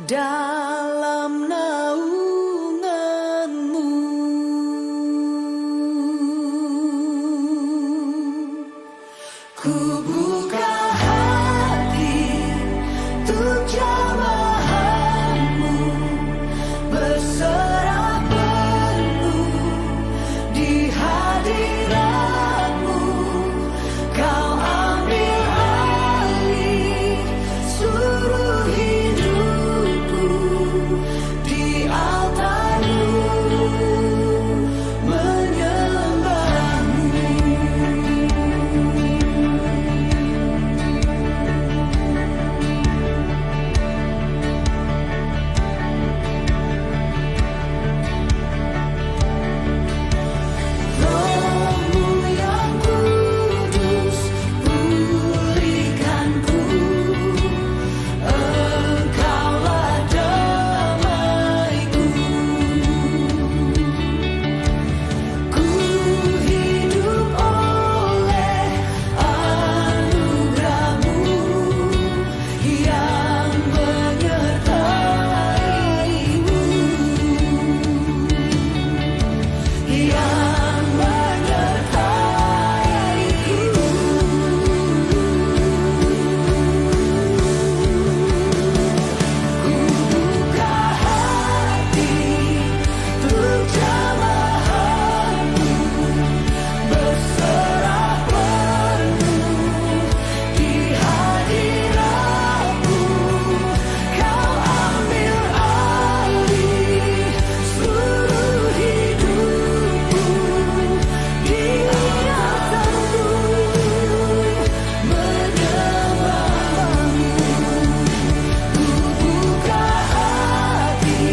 dalam naungan-Mu. Ku buka hati untuk jamahan-Mu, berserah penuh di hadirat-Mu. Kau ambil alih seluruh hidupku di altar-Mu, menyembah-Mu. Roh-Mu yang kudus, pulihkanku. Engkaulah damaiku. Ku hidup oleh anugerah-Mu yang menyertai-Mu, yang menyertai-Ku. Ku buka hati untuk jamahan-Mu, berserah penuh di hadirat-Mu. Kau ambil alih seluruh hidupku di altar-Mu, menyembah-Mu. Ku buka hati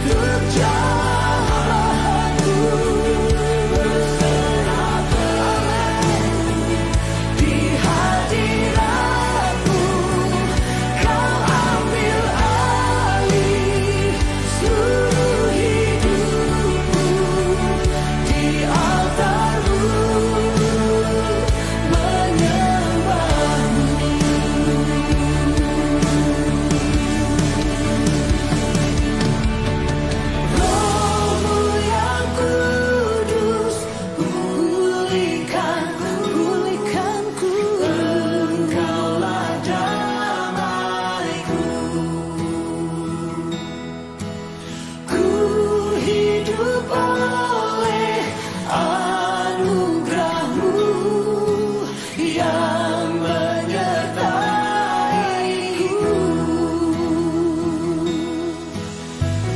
untuk jamahan-Mu, berserah penuh di hadirat-Mu. Kau ambil alih seluruh hidupku di altar-Mu, menyembah-Mu. Roh-Mu yang kudus, pulihkanku. Engkaulah damaiku. Ku hidup oleh anugerah-Mu yang menyertai-Ku.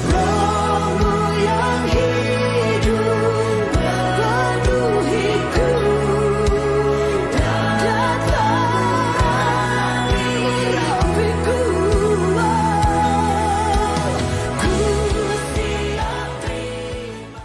Roh-Mu yang hidup memenuhiku, datangi hatiku. Ku siap terima.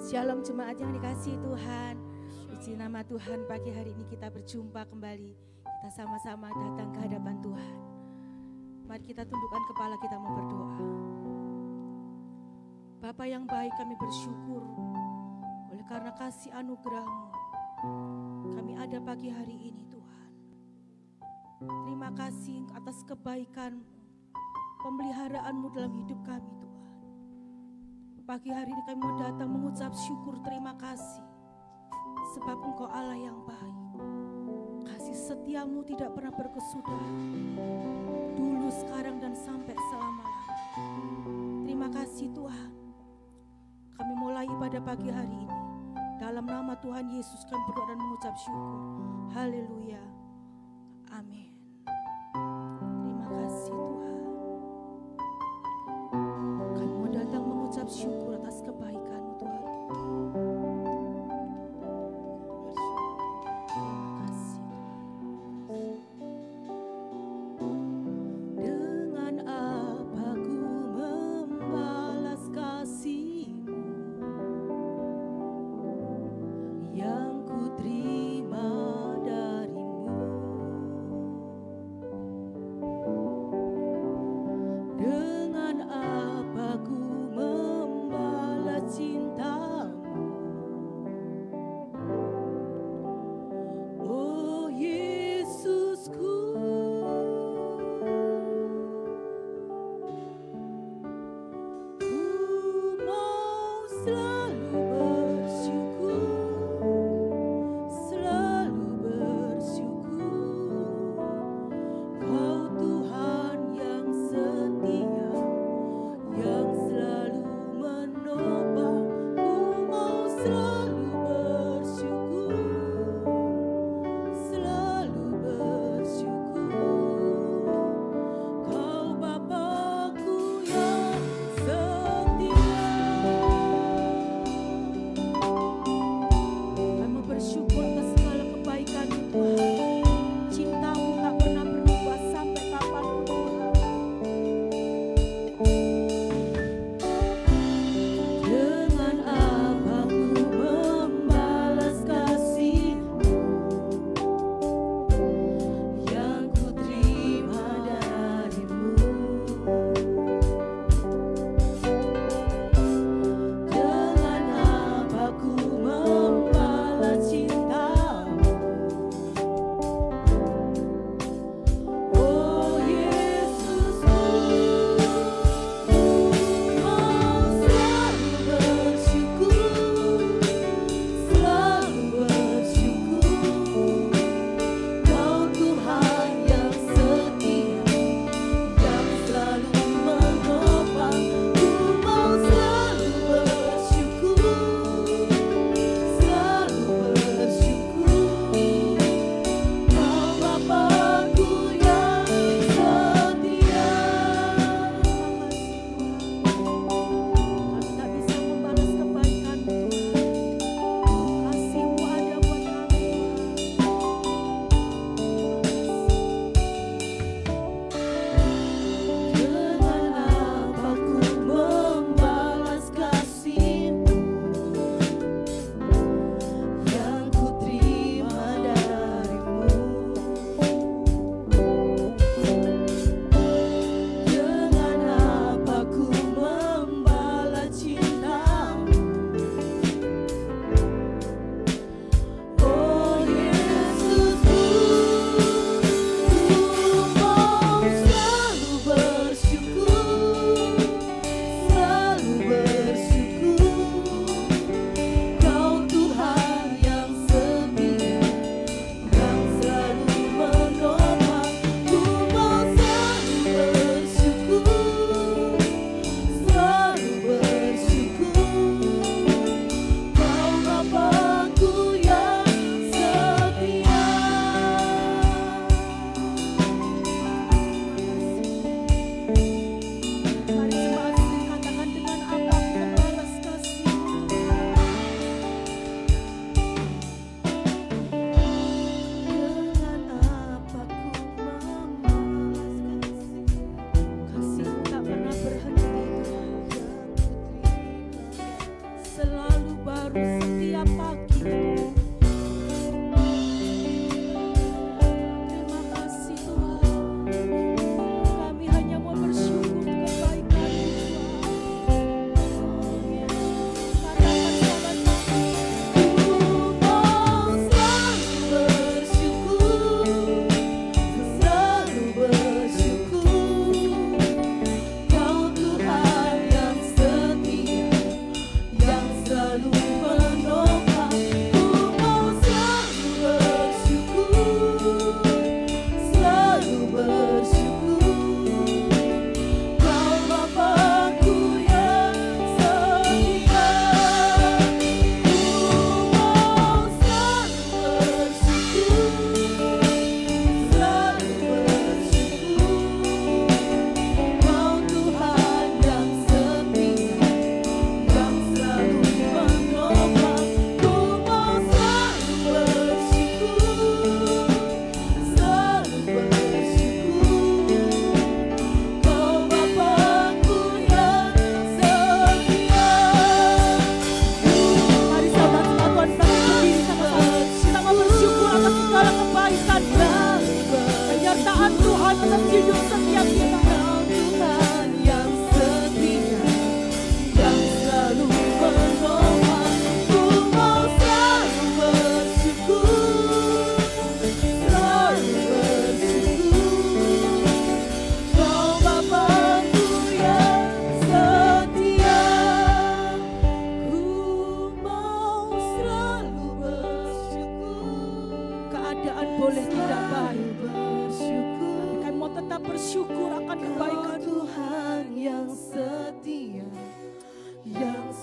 Shalom jemaat yang dikasihi Tuhan. Puji nama Tuhan, pagi hari ini kita berjumpa kembali. Kita sama-sama datang ke hadapan Tuhan. Mari kita tundukkan kepala, kita mau berdoa. Bapa yang baik, kami bersyukur oleh karena kasih anugerah-Mu. Kami ada pagi hari ini Tuhan. Terima kasih atas kebaikan-Mu, pemeliharaan-Mu dalam hidup kami Tuhan. Pagi hari ini kami mau datang mengucap syukur terima kasih. Sebab Engkau Allah yang baik. Kasih setiamu tidak pernah berkesudahan. Dulu, sekarang, dan sampai selama-lamanya. Terima kasih Tuhan. Kami mulai ibadah pagi hari ini. Dalam nama Tuhan Yesus kami berdoa dan mengucap syukur. Haleluya. Amin. Terima kasih Tuhan. Kami mau datang mengucap syukur atas kebaikan-Mu Tuhan. Terima kasih Tuhan. Dengan apa ku membalas kasih-Mu yang ku terima dari-Mu. Dengan apa ku membalas cinta-Mu, oh Yesusku. Ku mau selalu bersyukur, selalu bersyukur. Kau Tuhan yang setia, yang selalu menopang. Ku mau selalu bersyukur, selalu bersyukur. Kau Bapa-Ku yang setia. Kami bersyukur atas segala kebaikan-Mu Tuhan. Cinta-Mu tak pernah berubah sampai kapanpun Tuhan. Dengan apa ku membalas kasih-Mu yang ku terima dari-Mu. Dengan apa ku membalas cinta-Mu, oh Yesusku. Mau selalu bersyukur, selalu bersyukur. Kau Tuhan yang setia, yang selalu menopang. Ku mau selalu bersyukur, selalu bersyukur. Kau Bapa-Ku yang setia. Kami tak bisa membalas kebaikan-Mu Tuhan. Kasih-Mu ada buat kami Tuhan. Dengan apa ku membalas kasih-Mu yang ku terima dari-Mu. Dengan apa ku membalas cinta-Mu, oh Yesusku. Ku mau selalu bersyukur, selalu bersyukur. Kau Tuhan yang setia, yang selalu menopang. Ku mau selalu bersyukur, selalu bersyukur. Kau Bapa-Ku yang setia. Mari jemaat katakan dengan apa ku membalas kasih-Mu Tuhan. Dengan apa ku membalas kasih-Mu tak pernah berhenti Tuhan. Selalu baru setiap pagi. Terima kasih Tuhan. Kami hanya mau bersyukur kebaikan-Mu Tuhan. Katakan sama-sama. Ku mau selalu bersyukur, selalu bersyukur. Kau Tuhan yang setia,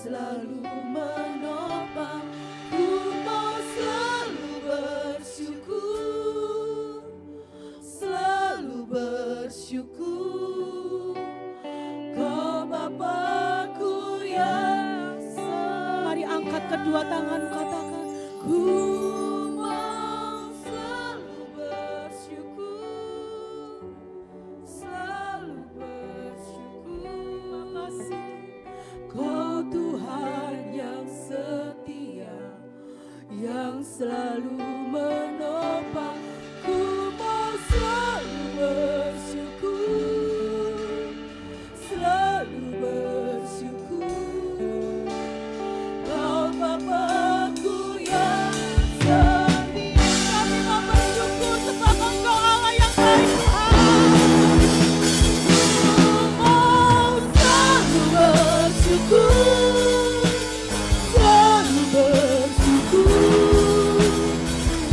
selalu menopang. Ku mau selalu bersyukur, selalu bersyukur. Kau Bapakku yang Mari angkat kedua tangan, katakan, ku mau selalu bersyukur, selalu bersyukur. makasih. Kau Tuhan yang setia, yang selalu menopang. Ku mau selalu bersyukur, selalu bersyukur. Kau Bapakku yang setia. Kami mau bersyukur sebab Engkau Allah yang baik, Tuhan. Mau selalu bersyukur, selalu bersyukur.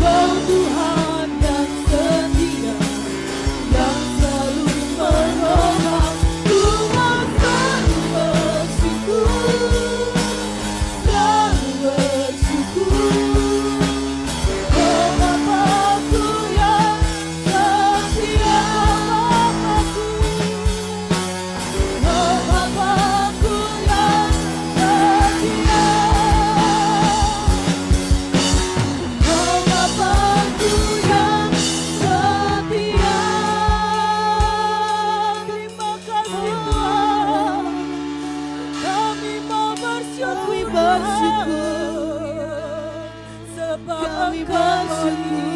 Kau Tuhan yang setia, yang selalu menolong. Ku mau selalu bersyukur, selalu bersyukur. Kau Bapakku yang setia, Bapakku. Oh Bapakku yang setia, oh Bapakku yang setia. Terima kasih Tuhan, kami mau bersyukur, sebab Kami Engkau bersyukur.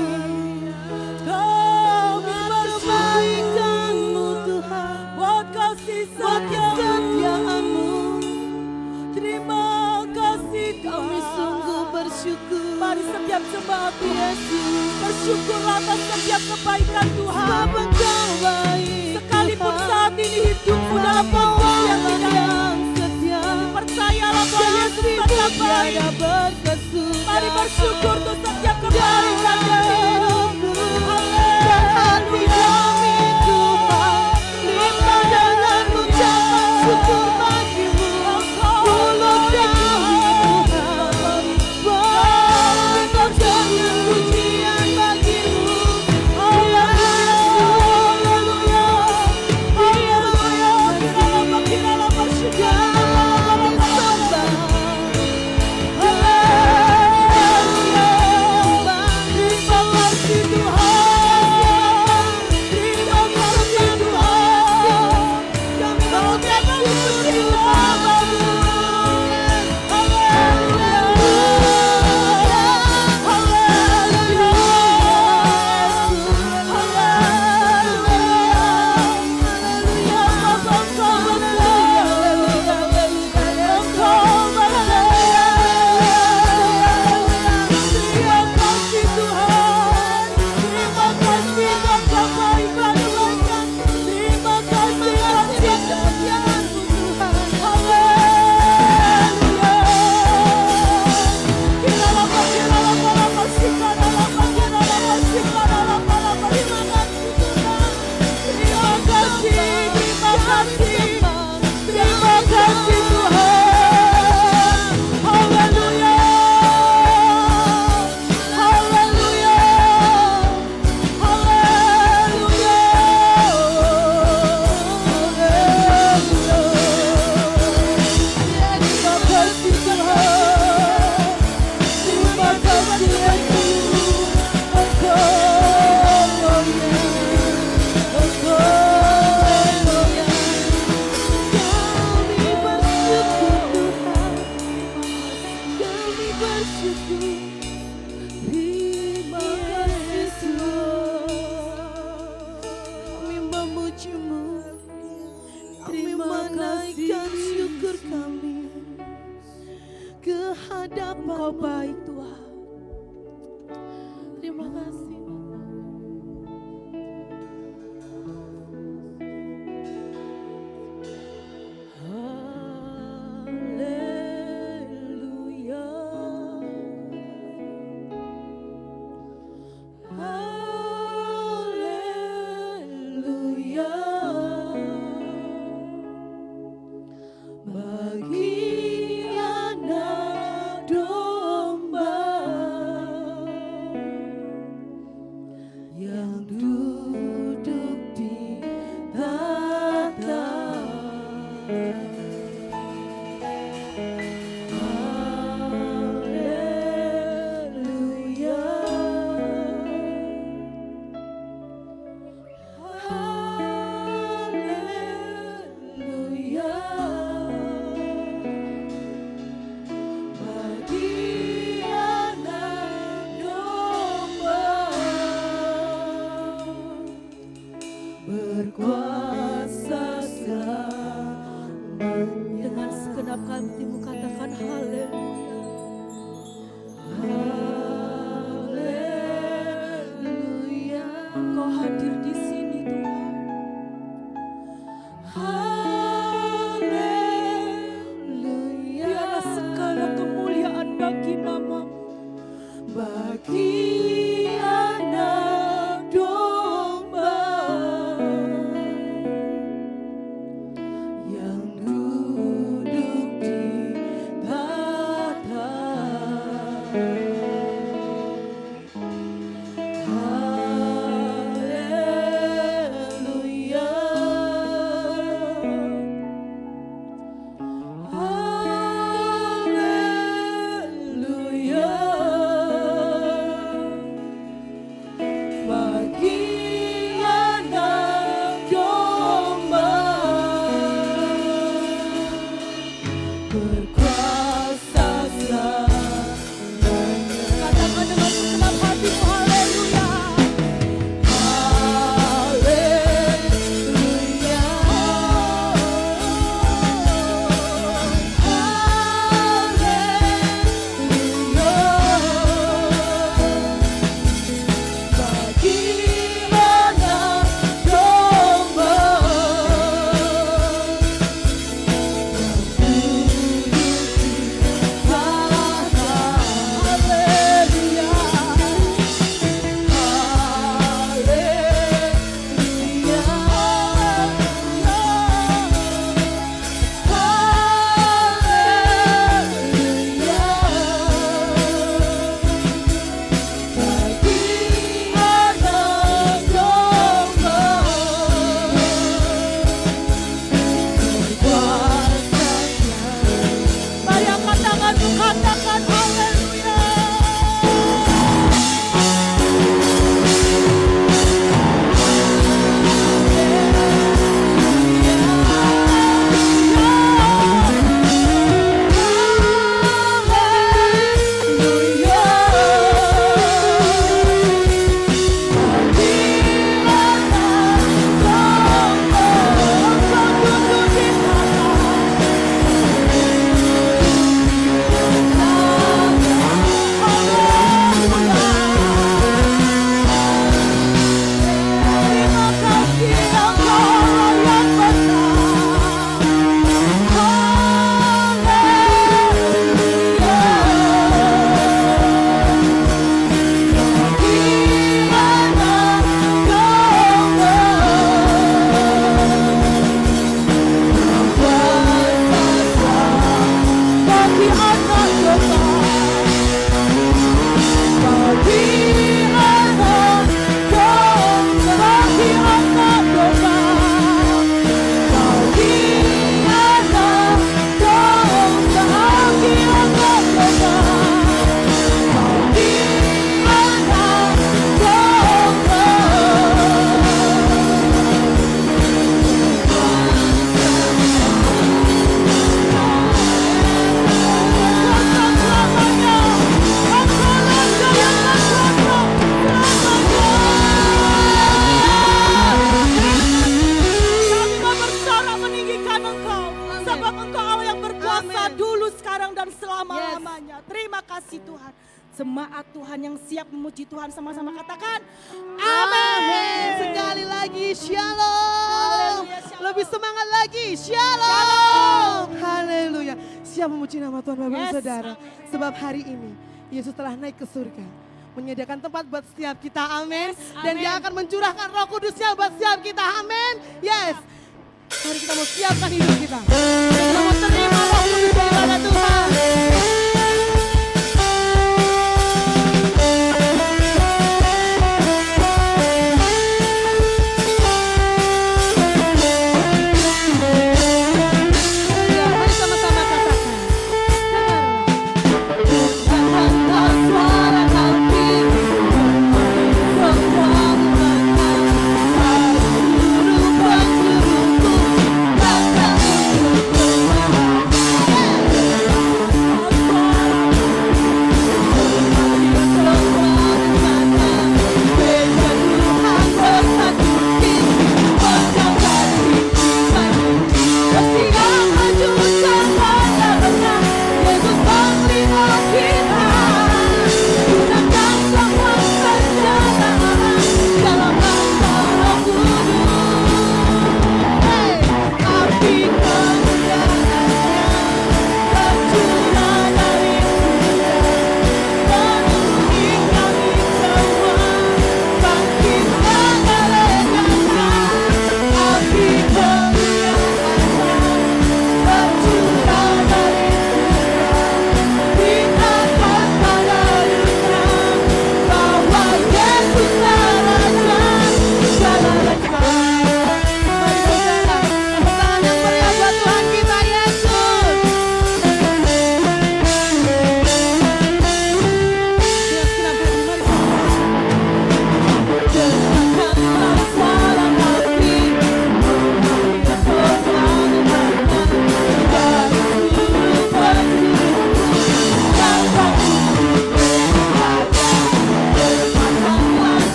kami Kebaikan-Mu Tuhan, buat kasih setiamu. Terima kasih kami Tuhan. sungguh bersyukur. Mari setiap jemaat Yesus bersyukurlah atas setiap kebaikan Tuhan. Sebab Engkau baik, Sekalipun Tuhan. saat ini hidupmu dalam kondisi yang tidak yang setia, percayalah bahwa Yesus tetap baik. tiada berkesudahan. Mari bersyukur untuk setiap kebaikan yang hidupmu. Dan hati kami Tuhan limpah dengan ucapan syukur bagi-Mu. Mulut kami Tuhan berbentuk dengan pujian bagi-Mu. Haleluya, haleluya, Kiralah bersyukur. kami sembah. Terima kasih Tuhan, terima kasih Tuhan. Kami mau bersyukur namamu. Haleluya, haleluya, haleluya. Bapa Engkau bersedia, Engkau bersedia. Terima kasih Tuhan, terima kasih buat kebaikan-Mu. Terima kasih buat kesetiaan-Mu Tuhan. Haleluya. Kiralah kasih, kiralah kasih, kiralah terima kasih Tuhan. Terima kasih, terima kasih, terima kasih Tuhan. Haleluya, haleluya, haleluya, terima kasih Tuhan, terima kasih Yesus. Engkau mulia, Engkau mulia. Kami bersyukur Tuhan, kami bersyukur. Terima kasih Tuhan. Kami memuji-Mu, kami Terima menaikkan kasih. syukur kami ke hadapan Engkau baik Tuhan. Terima kasih. Haleluya, haleluya. Bagi kasih Tuhan. Jemaat Tuhan yang siap memuji Tuhan sama-sama katakan Amin. Sekali lagi shalom. Haleluya, shalom. Lebih semangat lagi shalom. Haleluya. Siap memuji nama Tuhan Bapak Ibu Yes, Saudara. amin. Sebab hari ini Yesus telah naik ke surga. Menyediakan tempat buat setiap kita, amin. Yes, Dan amin. dia akan mencurahkan roh kudusnya buat setiap kita, amin. Yes. Mari kita mau siapkan hidup kita. Kita mau terima roh kudus daripada Tuhan. Ya, mari sama-sama katakan. Dengarlah suara hatimu, semua penjuru-penjuruku datang untuk berdoa.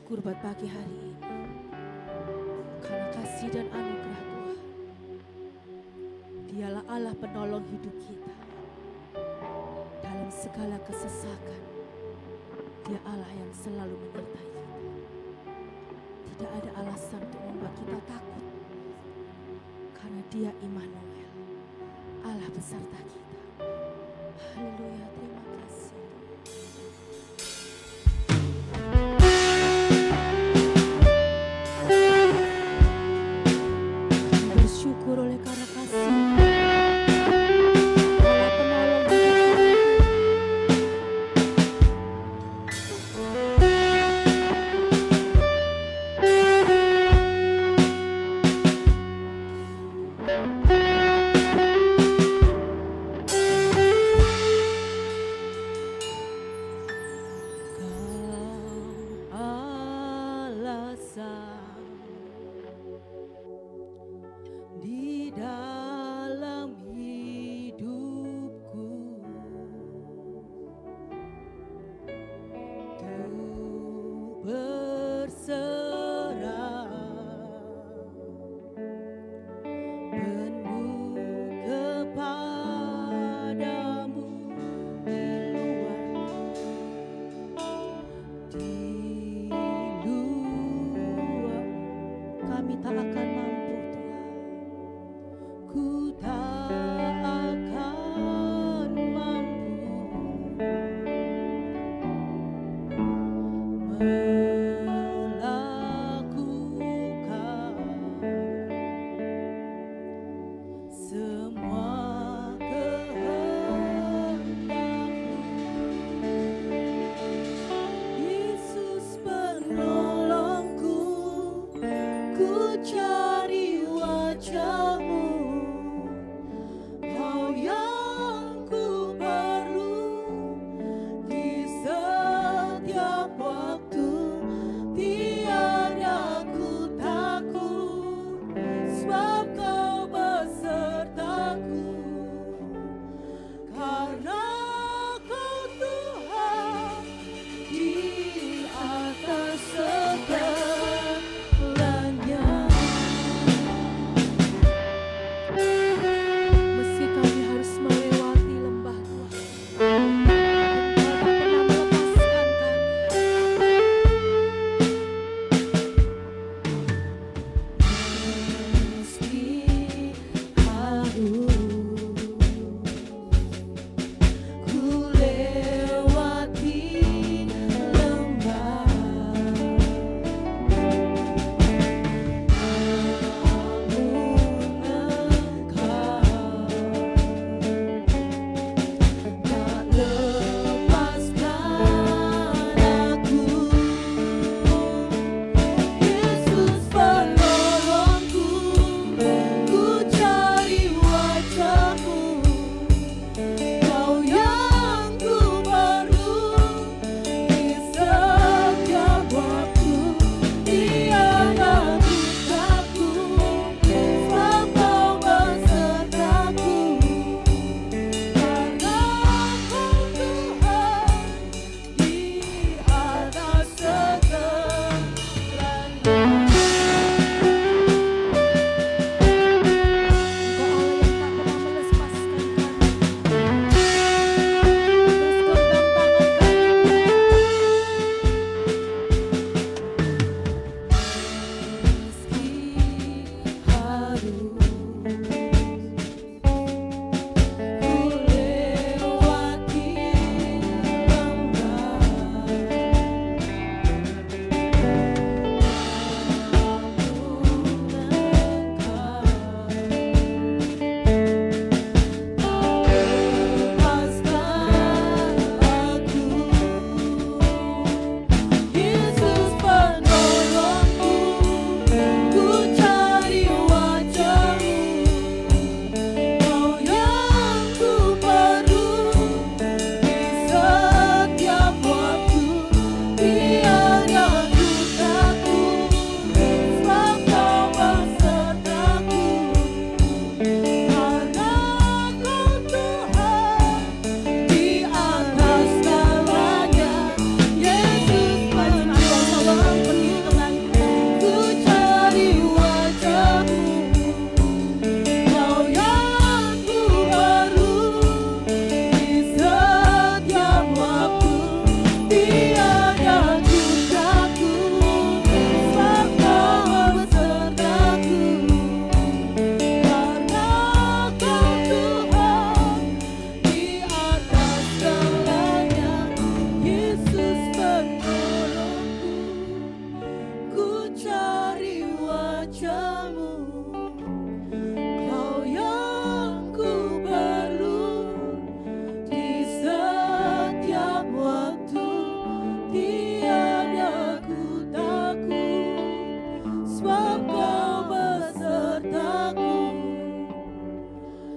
bersyukur buat pagi hari ini. Karena kasih dan anugerah Tuhan. Dialah Allah penolong hidup kita. Dalam segala kesesakan, Dia Allah yang selalu menyertai kita. Tidak ada alasan untuk membuat kita takut. Karena Dia Immanuel, Allah beserta kita. Haleluya, terima kasih. Kami bersyukur oleh karena kasih Allah penolong hidup kami. Kau alasan di dalam hidupku untuk berserah penuh kepadamu di luar kami tak akan mampu Tuhan, ku tak akan mampu melakukan semua kehendak-Mu. Yesus penolongku, ku cari wajah-Mu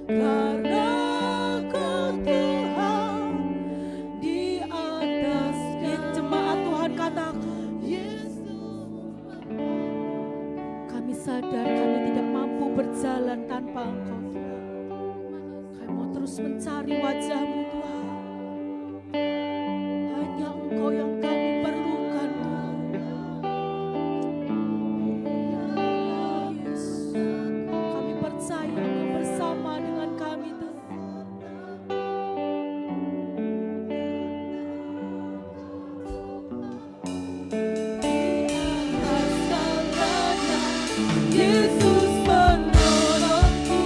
karena Kau Tuhan di atas. Jemaat Tuhan katakan, Yesus, kami sadar kami tidak mampu berjalan tanpa Engkau Tuhan. Kami mau terus mencari wajah-Mu Tuhan. Hanya Engkau yang kami perlukan Tuhan. Yesus, kami percaya Engkau bersama dengan kami Tuhan. Yesus menolongku,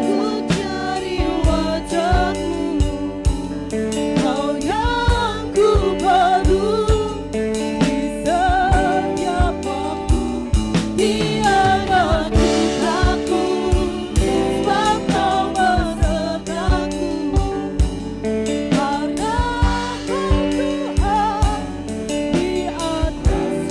ku cari wajah-Mu. Kau yang ku padu di setiap waktu, tiada ku takut, sebab Kau besertaku. Karena Kau Tuhan di atas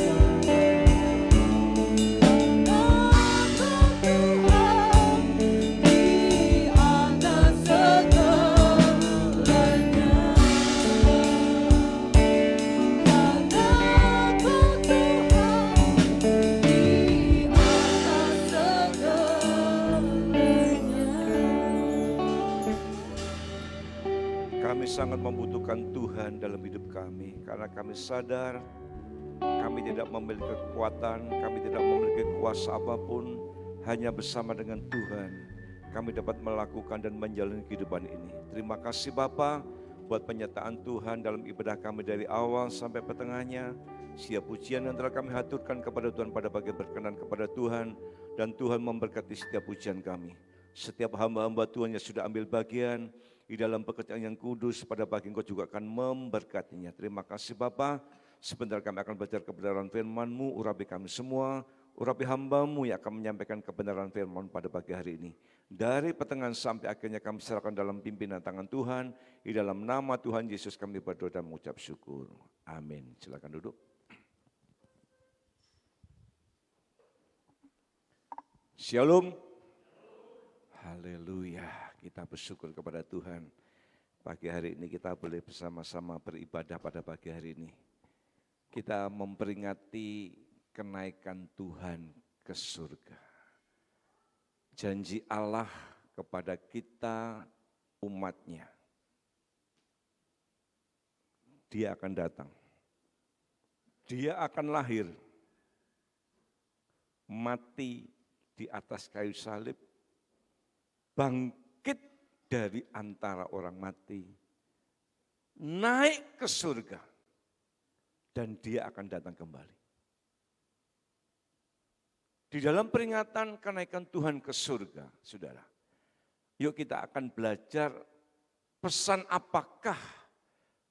Kami sangat membutuhkan Tuhan dalam hidup kami, karena kami sadar kami tidak memiliki kekuatan, kami tidak memiliki kuasa apapun, hanya bersama dengan Tuhan kami dapat melakukan dan menjalani kehidupan ini. Terima kasih Bapa buat penyertaan Tuhan dalam ibadah kami dari awal sampai pertengahnya. Setiap pujian yang telah kami haturkan kepada Tuhan pada bagian berkenan kepada Tuhan, dan Tuhan memberkati setiap pujian kami. Setiap hamba-hamba Tuhan yang sudah ambil bagian di dalam pekerjaan yang kudus, pada bagian Engkau juga akan memberkatinya. Terima kasih Bapa. Sebentar kami akan belajar kebenaran firman-Mu, urapi kami semua, urapi hamba-Mu yang akan menyampaikan kebenaran firman pada pagi hari ini. Dari pertengahan sampai akhirnya kami serahkan dalam pimpinan tangan Tuhan. Di dalam nama Tuhan Yesus kami berdoa dan mengucap syukur. Amin. Silakan duduk. Shalom. Haleluya. Kita bersyukur kepada Tuhan. Pagi hari ini kita boleh bersama-sama beribadah pada pagi hari ini. Kita memperingati kenaikan Tuhan ke surga. Janji Allah kepada kita umatnya. Dia akan datang. Dia akan lahir. Mati di atas kayu salib. Bangkit dari antara orang mati. Naik ke surga. Dan dia akan datang kembali. Di dalam peringatan kenaikan Tuhan ke surga, saudara, yuk kita akan belajar pesan apakah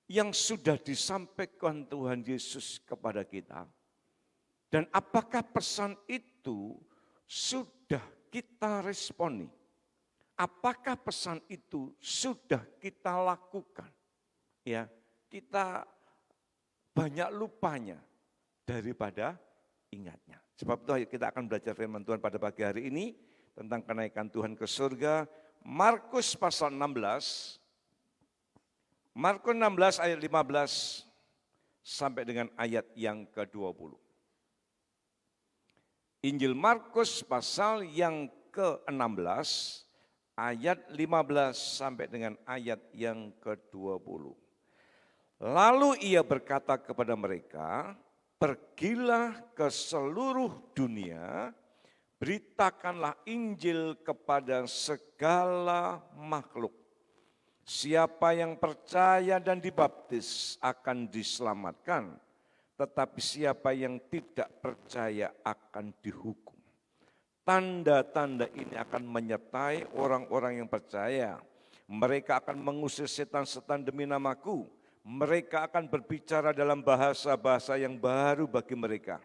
yang sudah disampaikan Tuhan Yesus kepada kita, dan apakah pesan itu sudah kita responi, apakah pesan itu sudah kita lakukan. Ya, kita banyak lupanya daripada ingatnya. Sebab itu kita akan belajar firman Tuhan pada pagi hari ini tentang kenaikan Tuhan ke surga. Markus pasal 16. Markus 16 ayat 15 sampai dengan ayat yang ke-20. Injil Markus pasal yang ke-16 ayat 15 sampai dengan ayat yang ke-20. Lalu ia berkata kepada mereka, pergilah ke seluruh dunia, beritakanlah Injil kepada segala makhluk. Siapa yang percaya dan dibaptis akan diselamatkan, tetapi siapa yang tidak percaya akan dihukum. Tanda-tanda ini akan menyertai orang-orang yang percaya. Mereka akan mengusir setan-setan demi namaku. Mereka akan berbicara dalam bahasa-bahasa yang baru bagi mereka.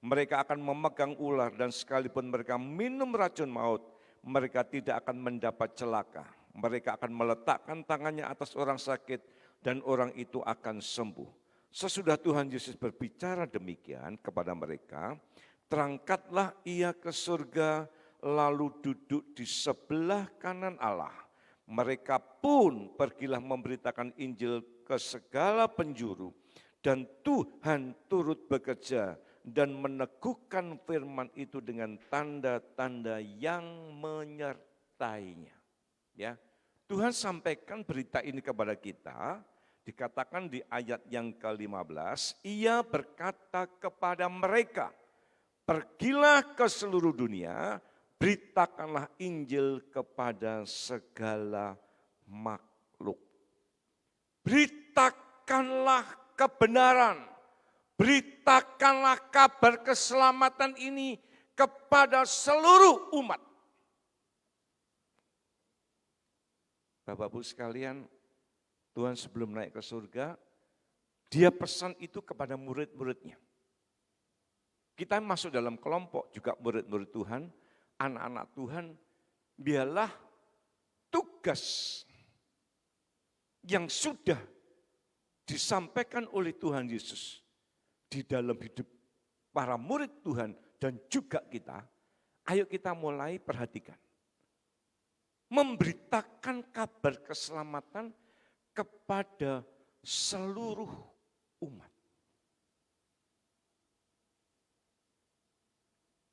Mereka akan memegang ular dan sekalipun mereka minum racun maut, mereka tidak akan mendapat celaka. Mereka akan meletakkan tangannya atas orang sakit dan orang itu akan sembuh. Sesudah Tuhan Yesus berbicara demikian kepada mereka, terangkatlah ia ke surga, lalu duduk di sebelah kanan Allah. Mereka pun pergilah memberitakan Injil ke segala penjuru, dan Tuhan turut bekerja dan meneguhkan firman itu dengan tanda-tanda yang menyertainya. Ya, Tuhan sampaikan berita ini kepada kita, dikatakan di ayat yang ke-15, ia berkata kepada mereka, pergilah ke seluruh dunia, beritakanlah Injil kepada segala makhluk. Beritakanlah kebenaran, beritakanlah kabar keselamatan ini kepada seluruh umat. Bapak-Ibu sekalian, Tuhan sebelum naik ke surga, dia pesan itu kepada murid-muridnya. Kita masuk dalam kelompok juga murid-murid Tuhan, anak-anak Tuhan, biarlah tugas yang sudah disampaikan oleh Tuhan Yesus di dalam hidup para murid Tuhan dan juga kita, ayo kita mulai perhatikan. Memberitakan kabar keselamatan kepada seluruh umat.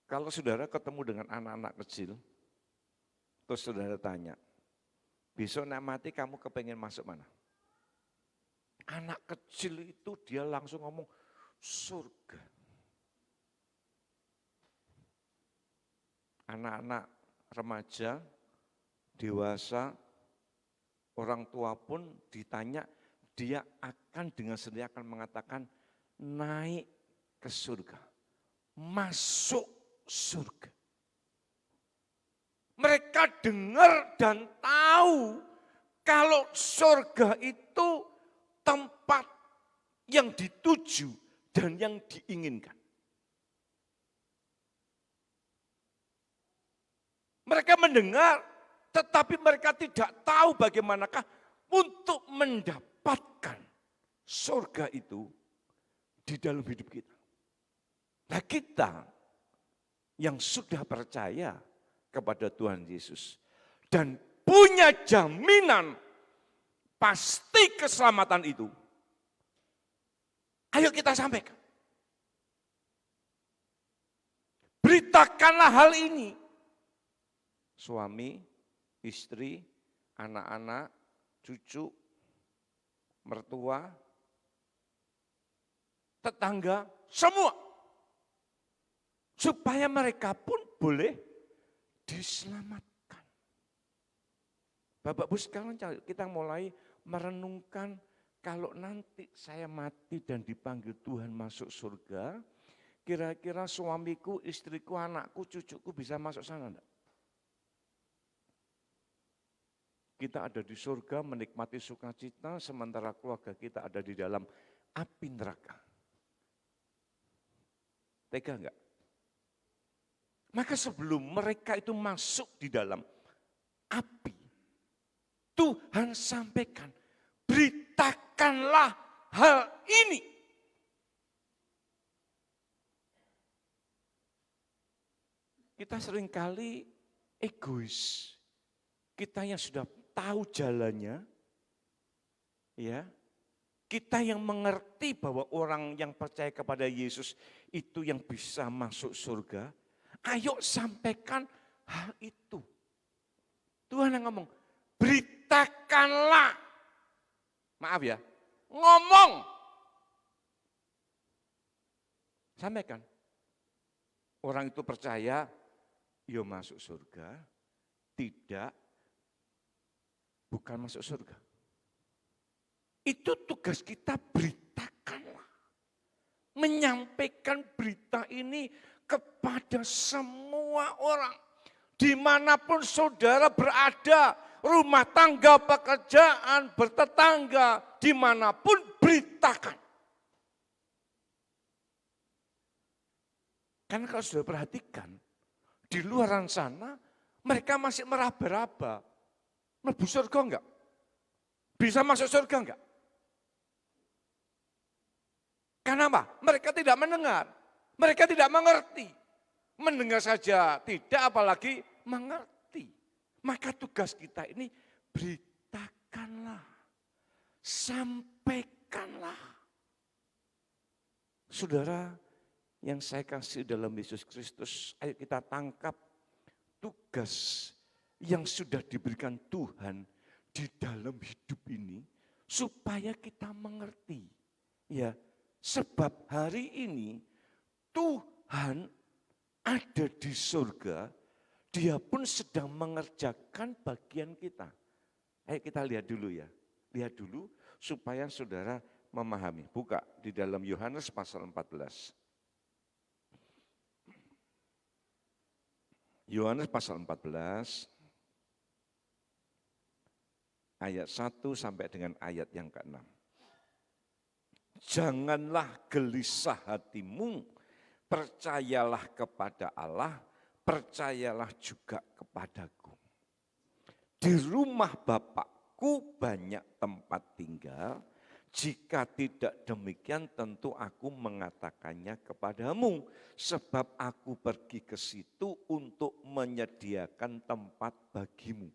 Kalau saudara ketemu dengan anak-anak kecil, terus saudara tanya, besok nak mati kamu kepengen masuk mana? Anak kecil itu dia langsung ngomong surga. Anak-anak remaja, dewasa, orang tua pun ditanya, dia akan dengan sendiri akan mengatakan naik ke surga, masuk surga. Mereka dengar dan tahu kalau surga itu tempat yang dituju dan yang diinginkan. Mereka mendengar, tetapi mereka tidak tahu bagaimanakah untuk mendapatkan surga itu di dalam hidup kita. Nah kita yang sudah percaya kepada Tuhan Yesus dan punya jaminan pasti keselamatan itu, ayo kita sampaikan. Beritakanlah hal ini. Suami, istri, anak-anak, cucu, mertua, tetangga, semua. Supaya mereka pun boleh diselamatkan. Bapak-Ibu sekalian, kita mulai merenungkan kalau nanti saya mati dan dipanggil Tuhan masuk surga, kira-kira suamiku, istriku, anakku, cucuku bisa masuk sana enggak? Kita ada di surga menikmati sukacita, sementara keluarga kita ada di dalam api neraka. Tega enggak? Maka sebelum mereka itu masuk di dalam api, Tuhan sampaikan, beritakanlah hal ini. Kita seringkali egois. Kita yang sudah tahu jalannya, ya, kita yang mengerti bahwa orang yang percaya kepada Yesus itu yang bisa masuk surga, ayo sampaikan hal itu. Tuhan yang ngomong, beritakanlah, maaf ya, ngomong, sampaikan. Orang itu percaya, yo masuk surga, tidak, bukan masuk surga. Itu tugas kita, beritakanlah. Menyampaikan berita ini kepada semua orang. Dimanapun saudara berada, rumah tangga, pekerjaan, bertetangga, dimanapun beritakan. Karena kalau sudah perhatikan, di luar sana mereka masih meraba-raba. Mlebu surga enggak? Bisa masuk surga enggak? Kenapa? Mereka tidak mendengar, mereka tidak mengerti. Mendengar saja tidak, apalagi mengerti. Maka tugas kita ini beritakanlah, sampaikanlah. Saudara yang saya kasih dalam Yesus Kristus, ayo kita tangkap tugas yang sudah diberikan Tuhan di dalam hidup ini supaya kita mengerti. Ya, sebab hari ini Tuhan ada di surga, dia pun sedang mengerjakan bagian kita. Ayo kita lihat dulu ya. Lihat dulu supaya saudara memahami. Buka di dalam Yohanes pasal 14. Yohanes pasal 14 ayat 1 sampai dengan ayat yang ke-6. Janganlah gelisah hatimu, percayalah kepada Allah, percayalah juga kepadaku. Di rumah Bapakku banyak tempat tinggal, jika tidak demikian tentu aku mengatakannya kepadamu, sebab aku pergi ke situ untuk menyediakan tempat bagimu.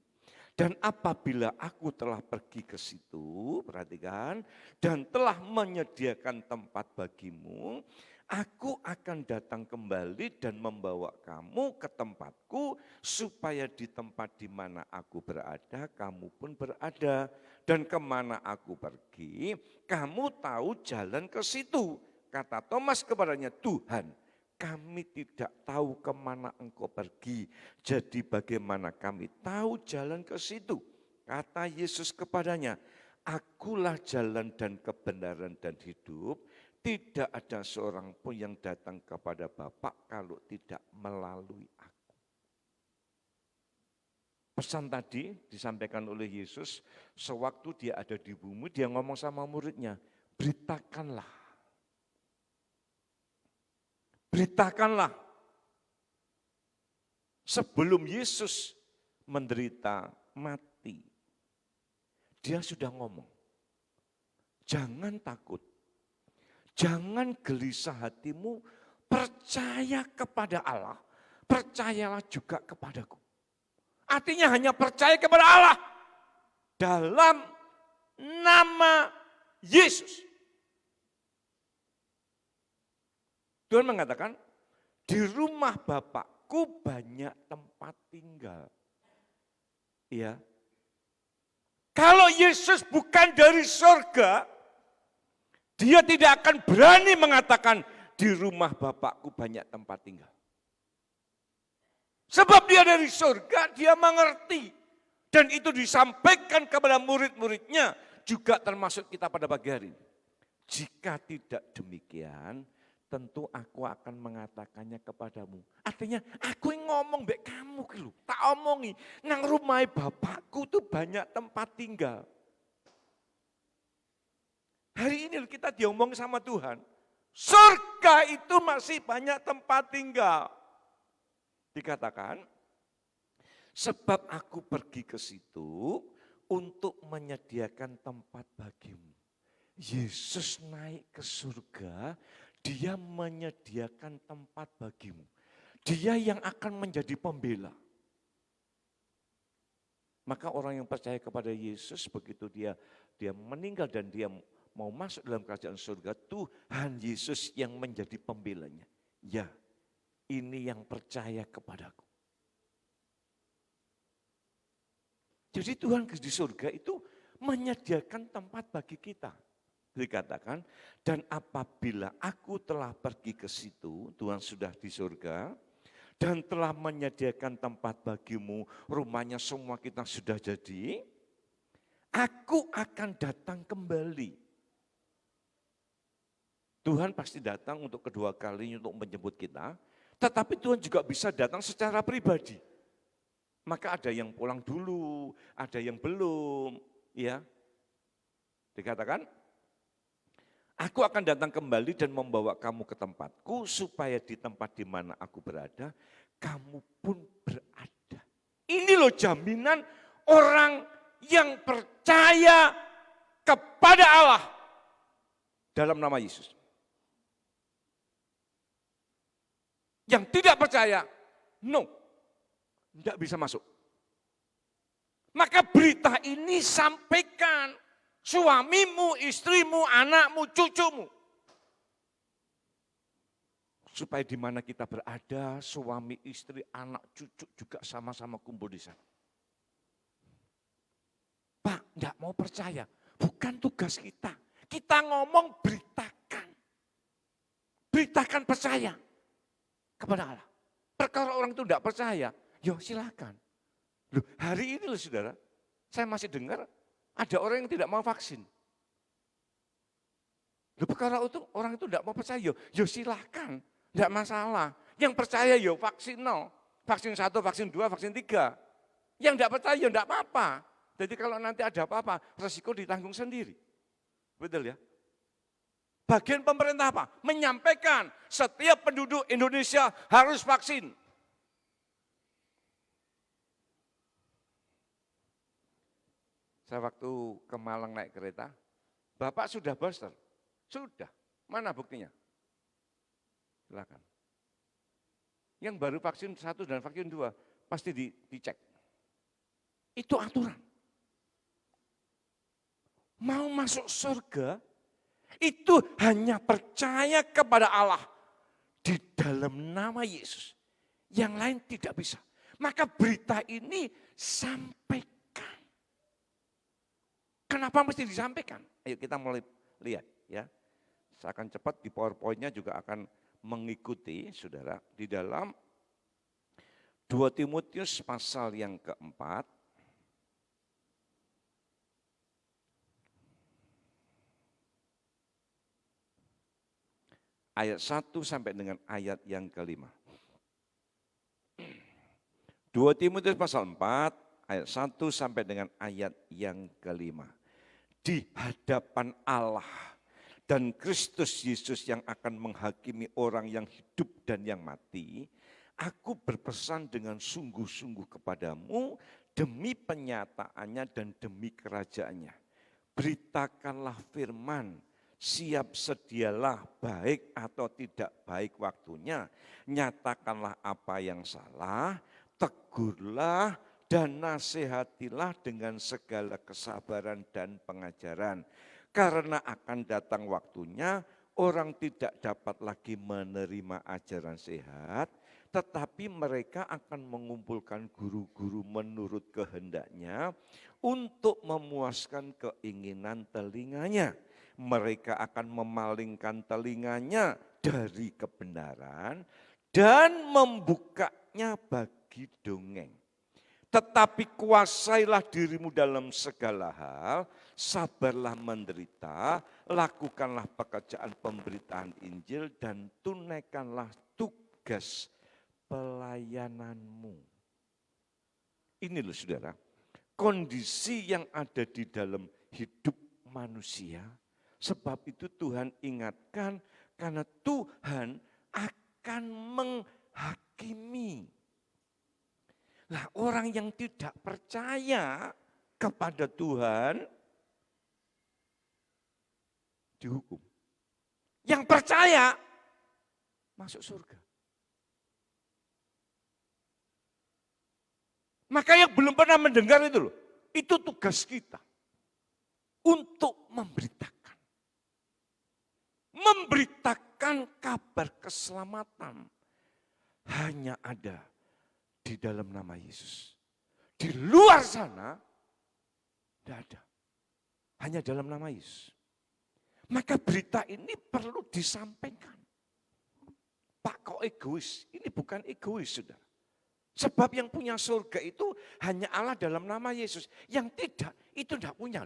Dan apabila aku telah pergi ke situ, perhatikan, dan telah menyediakan tempat bagimu, aku akan datang kembali dan membawa kamu ke tempatku, supaya di tempat di mana aku berada, kamu pun berada. Dan kemana aku pergi, kamu tahu jalan ke situ. Kata Thomas kepadanya, Tuhan, kami tidak tahu kemana engkau pergi, jadi bagaimana kami tahu jalan ke situ? Kata Yesus kepadanya, akulah jalan dan kebenaran dan hidup, tidak ada seorang pun yang datang kepada Bapa kalau tidak melalui aku. Pesan tadi disampaikan oleh Yesus, sewaktu dia ada di bumi, dia ngomong sama muridnya, beritakanlah. Beritakanlah. Sebelum Yesus menderita mati, dia sudah ngomong, jangan takut, jangan gelisah hatimu, percaya kepada Allah, percayalah juga kepadaku. Artinya hanya percaya kepada Allah dalam nama Yesus. Tuhan mengatakan, di rumah Bapakku banyak tempat tinggal. Ya. Kalau Yesus bukan dari surga, dia tidak akan berani mengatakan di rumah Bapakku banyak tempat tinggal. Sebab dia dari surga, dia mengerti. Dan itu disampaikan kepada murid-muridnya, juga termasuk kita pada pagi hari ini. Jika tidak demikian, tentu aku akan mengatakannya kepadamu. Artinya aku yang ngomong mbek kamu gitu. Tak omongi, nang rumah Bapakku tuh banyak tempat tinggal. Hari ini kita diomong sama Tuhan, surga itu masih banyak tempat tinggal. Dikatakan, sebab aku pergi ke situ untuk menyediakan tempat bagimu. Yesus naik ke surga, dia menyediakan tempat bagimu. Dia yang akan menjadi pembela. Maka orang yang percaya kepada Yesus, begitu dia meninggal dan dia mau masuk dalam kerajaan surga, Tuhan Yesus yang menjadi pembelanya. Ya, ini yang percaya kepadaku. Jadi Tuhan di surga itu menyediakan tempat bagi kita. Dikatakan, dan apabila aku telah pergi ke situ, Tuhan sudah di surga, dan telah menyediakan tempat bagimu, rumahnya semua kita sudah jadi, aku akan datang kembali. Tuhan pasti datang untuk kedua kalinya untuk menjemput kita, tetapi Tuhan juga bisa datang secara pribadi. Maka ada yang pulang dulu, ada yang belum, ya. Dikatakan, aku akan datang kembali dan membawa kamu ke tempatku, supaya di tempat di mana aku berada, kamu pun berada. Ini loh jaminan orang yang percaya kepada Allah dalam nama Yesus. Yang tidak percaya, no, tidak bisa masuk. Maka berita ini sampaikan suamimu, istrimu, anakmu, cucumu. Supaya di mana kita berada, suami, istri, anak, cucu juga sama-sama kumpul di sana. Pak, enggak mau percaya. Bukan tugas kita. Kita ngomong beritakan. Beritakan percaya kepada Allah. Perkara orang itu enggak percaya, ya silakan. Loh, hari ini loh saudara, saya masih dengar ada orang yang tidak mau vaksin. Loh, perkara itu orang itu enggak mau percaya, ya silakan. Enggak masalah. Yang percaya ya vaksin 0. Vaksin 1, vaksin 2, vaksin 3. Yang enggak percaya ya enggak apa-apa. Jadi kalau nanti ada apa-apa, resiko ditanggung sendiri. Betul ya? Bagian pemerintah apa? Menyampaikan setiap penduduk Indonesia harus vaksin. Saya waktu ke Malang naik kereta, Bapak sudah booster? Sudah. Mana buktinya? Silakan. Yang baru vaksin 1 dan vaksin 2 pasti dicek. Itu aturan. Mau masuk surga, itu hanya percaya kepada Allah di dalam nama Yesus. Yang lain tidak bisa. Maka berita ini sampaikan. Kenapa mesti disampaikan? Ayo kita mulai lihat ya. Saya akan cepat, di PowerPoint-nya juga akan mengikuti saudara. Di dalam 2 Timotius pasal yang keempat, ayat 1 sampai dengan ayat yang kelima. 2 Timotius pasal 4, ayat 1 sampai dengan ayat yang kelima. Di hadapan Allah dan Kristus Yesus yang akan menghakimi orang yang hidup dan yang mati, aku berpesan dengan sungguh-sungguh kepadamu demi penyataannya dan demi kerajaannya. Beritakanlah firman, siap sedialah baik atau tidak baik waktunya. Nyatakanlah apa yang salah, tegurlah dan nasihatilah dengan segala kesabaran dan pengajaran. Karena akan datang waktunya orang tidak dapat lagi menerima ajaran sehat, tetapi mereka akan mengumpulkan guru-guru menurut kehendaknya untuk memuaskan keinginan telinganya. Mereka akan memalingkan telinganya dari kebenaran dan membukanya bagi dongeng. Tetapi kuasailah dirimu dalam segala hal, sabarlah menderita, lakukanlah pekerjaan pemberitaan Injil dan tunaikanlah tugas pelayananmu. Ini loh saudara, kondisi yang ada di dalam hidup manusia. Sebab itu Tuhan ingatkan karena Tuhan akan menghakimi. Nah, orang yang tidak percaya kepada Tuhan dihukum. Yang percaya masuk surga. Maka yang belum pernah mendengar itu loh, itu tugas kita untuk memberitakan. Memberitakan kabar keselamatan hanya ada di dalam nama Yesus. Di luar sana tidak ada. Hanya dalam nama Yesus. Maka berita ini perlu disampaikan. Pak, kok egois? Ini bukan egois, saudara. Sebab yang punya surga itu hanya Allah dalam nama Yesus. Yang tidak, itu tidak punya.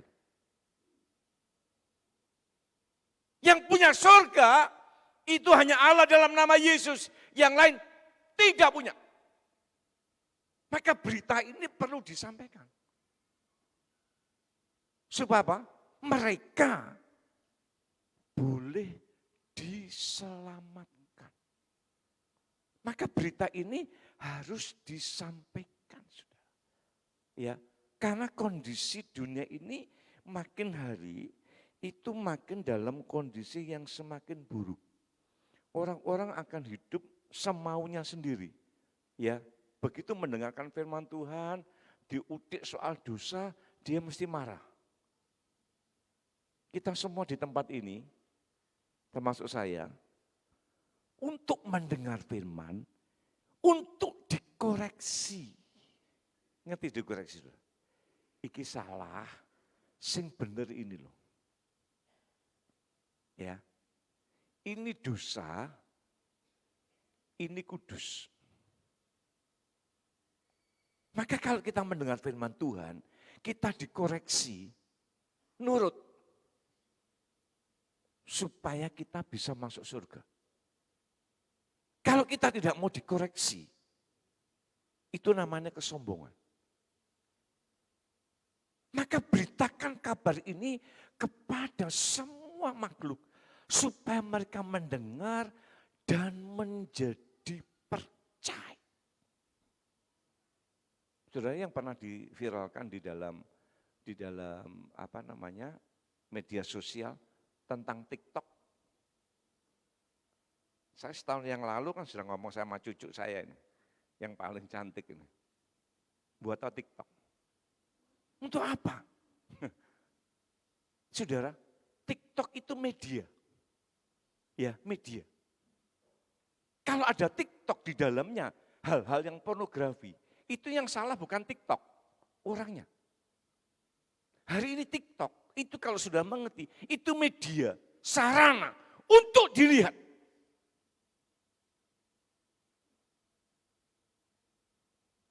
Yang punya surga itu hanya Allah dalam nama Yesus. Yang lain tidak punya. Maka berita ini perlu disampaikan. Supaya apa? Mereka boleh diselamatkan. Maka berita ini harus disampaikan, saudara. Ya, karena kondisi dunia ini makin hari itu makin dalam kondisi yang semakin buruk. Orang-orang akan hidup semaunya sendiri. Ya, begitu mendengarkan firman Tuhan, diudik soal dosa, dia mesti marah. Kita semua di tempat ini, termasuk saya, untuk mendengar firman, untuk dikoreksi. Ngerti dikoreksi? Iki salah, sing bener ini loh. Ya, ini dosa, ini kudus. Maka kalau kita mendengar firman Tuhan, kita dikoreksi, nurut. Supaya kita bisa masuk surga. Kalau kita tidak mau dikoreksi, itu namanya kesombongan. Maka beritakan kabar ini kepada semua makhluk, supaya mereka mendengar dan menjadi percaya. Saudara, yang pernah diviralkan di dalam media sosial tentang TikTok. Saya setahun yang lalu kan sudah ngomong sama cucu saya ini, yang paling cantik ini. Buat TikTok. Untuk apa? Saudara, TikTok itu media. Ya, media. Kalau ada TikTok di dalamnya, hal-hal yang pornografi, itu yang salah bukan TikTok, orangnya. Hari ini TikTok, itu kalau sudah mengerti, itu media, sarana untuk dilihat.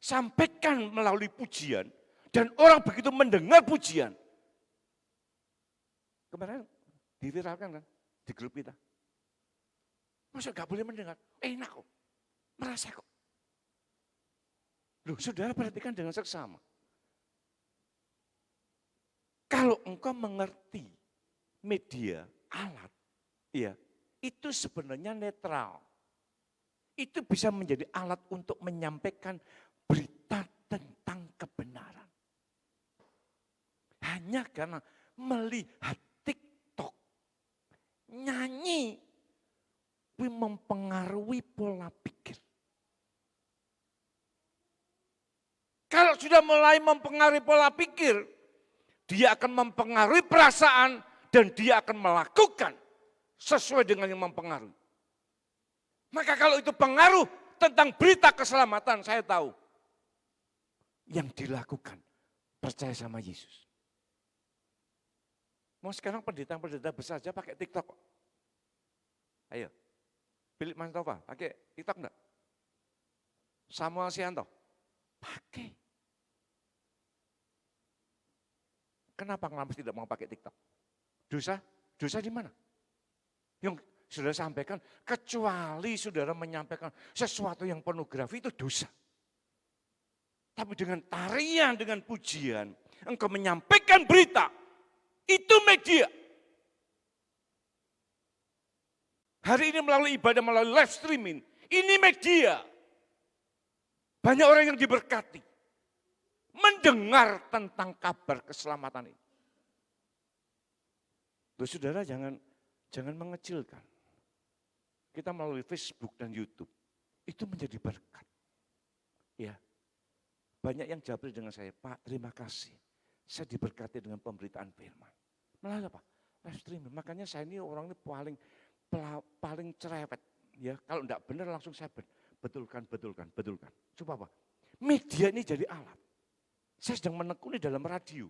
Sampaikan melalui pujian, dan orang begitu mendengar pujian. Kemarin diviralkan kan di grup kita. Masa gak boleh mendengar? Enak kok, merasa kok. Loh, saudara perhatikan dengan seksama. Kalau engkau mengerti media, alat, ya, itu sebenarnya netral. Itu bisa menjadi alat untuk menyampaikan berita tentang kebenaran. Hanya karena melihat TikTok, nyanyi, mempengaruhi pola pikir. Kalau sudah mulai mempengaruhi pola pikir, dia akan mempengaruhi perasaan dan dia akan melakukan sesuai dengan yang mempengaruhi. Maka kalau itu pengaruh tentang berita keselamatan, saya tahu yang dilakukan percaya sama Yesus. Mau sekarang pendeta-pendeta besar aja pakai TikTok. Ayo, Philip Mantova pakai TikTok enggak? Samuel Sianto pakai. Kenapa Ngelamas tidak mau pakai TikTok? Dosa? Dosa di mana? Yang sudah sampaikan, kecuali saudara menyampaikan sesuatu yang pornografi itu dosa. Tapi dengan tarian, dengan pujian, engkau menyampaikan berita, itu media. Hari ini melalui ibadah, melalui live streaming, ini media. Banyak orang yang diberkati. Mendengar tentang kabar keselamatan ini. Loh, saudara jangan mengecilkan. Kita melalui Facebook dan YouTube, itu menjadi berkat. Ya, banyak yang jawab dengan saya, Pak terima kasih. Saya diberkati dengan pemberitaan firman. Melalui apa? Live streaming. Makanya saya ini orang ini paling cerewet. Ya, kalau enggak benar langsung saya betulkan. Coba apa? Media ini jadi alat. Saya sedang menekuni dalam radio.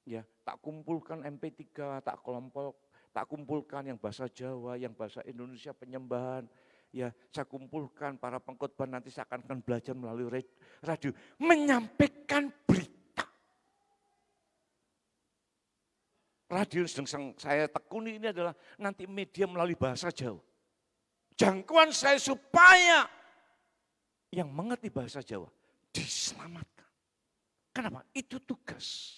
Ya, tak kumpulkan MP3, tak kumpulkan yang bahasa Jawa, yang bahasa Indonesia penyembahan. Ya, saya kumpulkan para pengkhotbah, nanti saya akan belajar melalui radio, menyampaikan berita. Radio yang sedang saya tekuni ini adalah nanti media melalui bahasa Jawa. Jangkauan saya supaya yang mengerti bahasa Jawa diselamatkan. Kenapa? Itu tugas.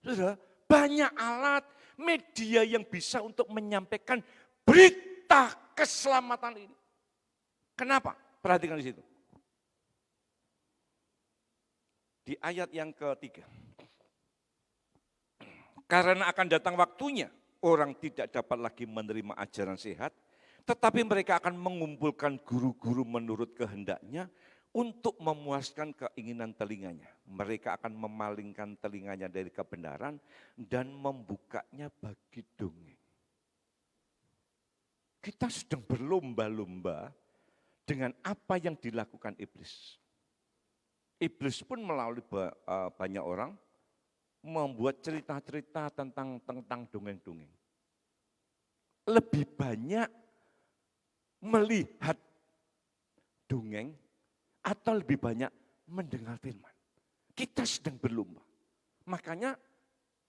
Saudara, banyak alat media yang bisa untuk menyampaikan berita keselamatan ini. Kenapa? Perhatikan di situ. Di ayat yang ketiga. Karena akan datang waktunya, orang tidak dapat lagi menerima ajaran sehat, Tetapi mereka akan mengumpulkan guru-guru menurut kehendaknya untuk memuaskan keinginan telinganya. Mereka akan memalingkan telinganya dari kebenaran dan membukanya bagi dongeng. Kita sedang berlomba-lomba dengan apa yang dilakukan iblis. Iblis pun melalui banyak orang membuat cerita-cerita tentang dongeng-dongeng. Lebih banyak melihat dongeng atau lebih banyak mendengar firman. Kita sedang berlomba. Makanya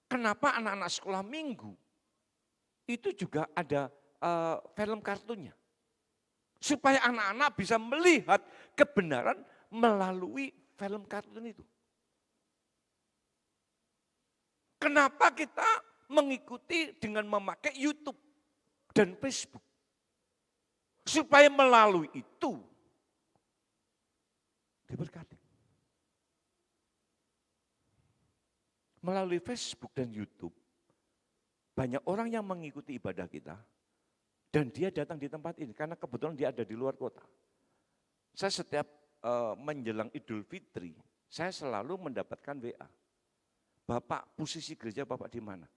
kenapa anak-anak sekolah minggu itu juga ada film kartunnya. Supaya anak-anak bisa melihat kebenaran melalui film kartun itu. Kenapa kita mengikuti dengan memakai YouTube dan Facebook? Supaya melalui itu diberkati. Melalui Facebook dan YouTube, banyak orang yang mengikuti ibadah kita, dan dia datang di tempat ini, karena kebetulan dia ada di luar kota. Saya setiap menjelang Idul Fitri, saya selalu mendapatkan WA. Bapak, posisi gereja Bapak di mana?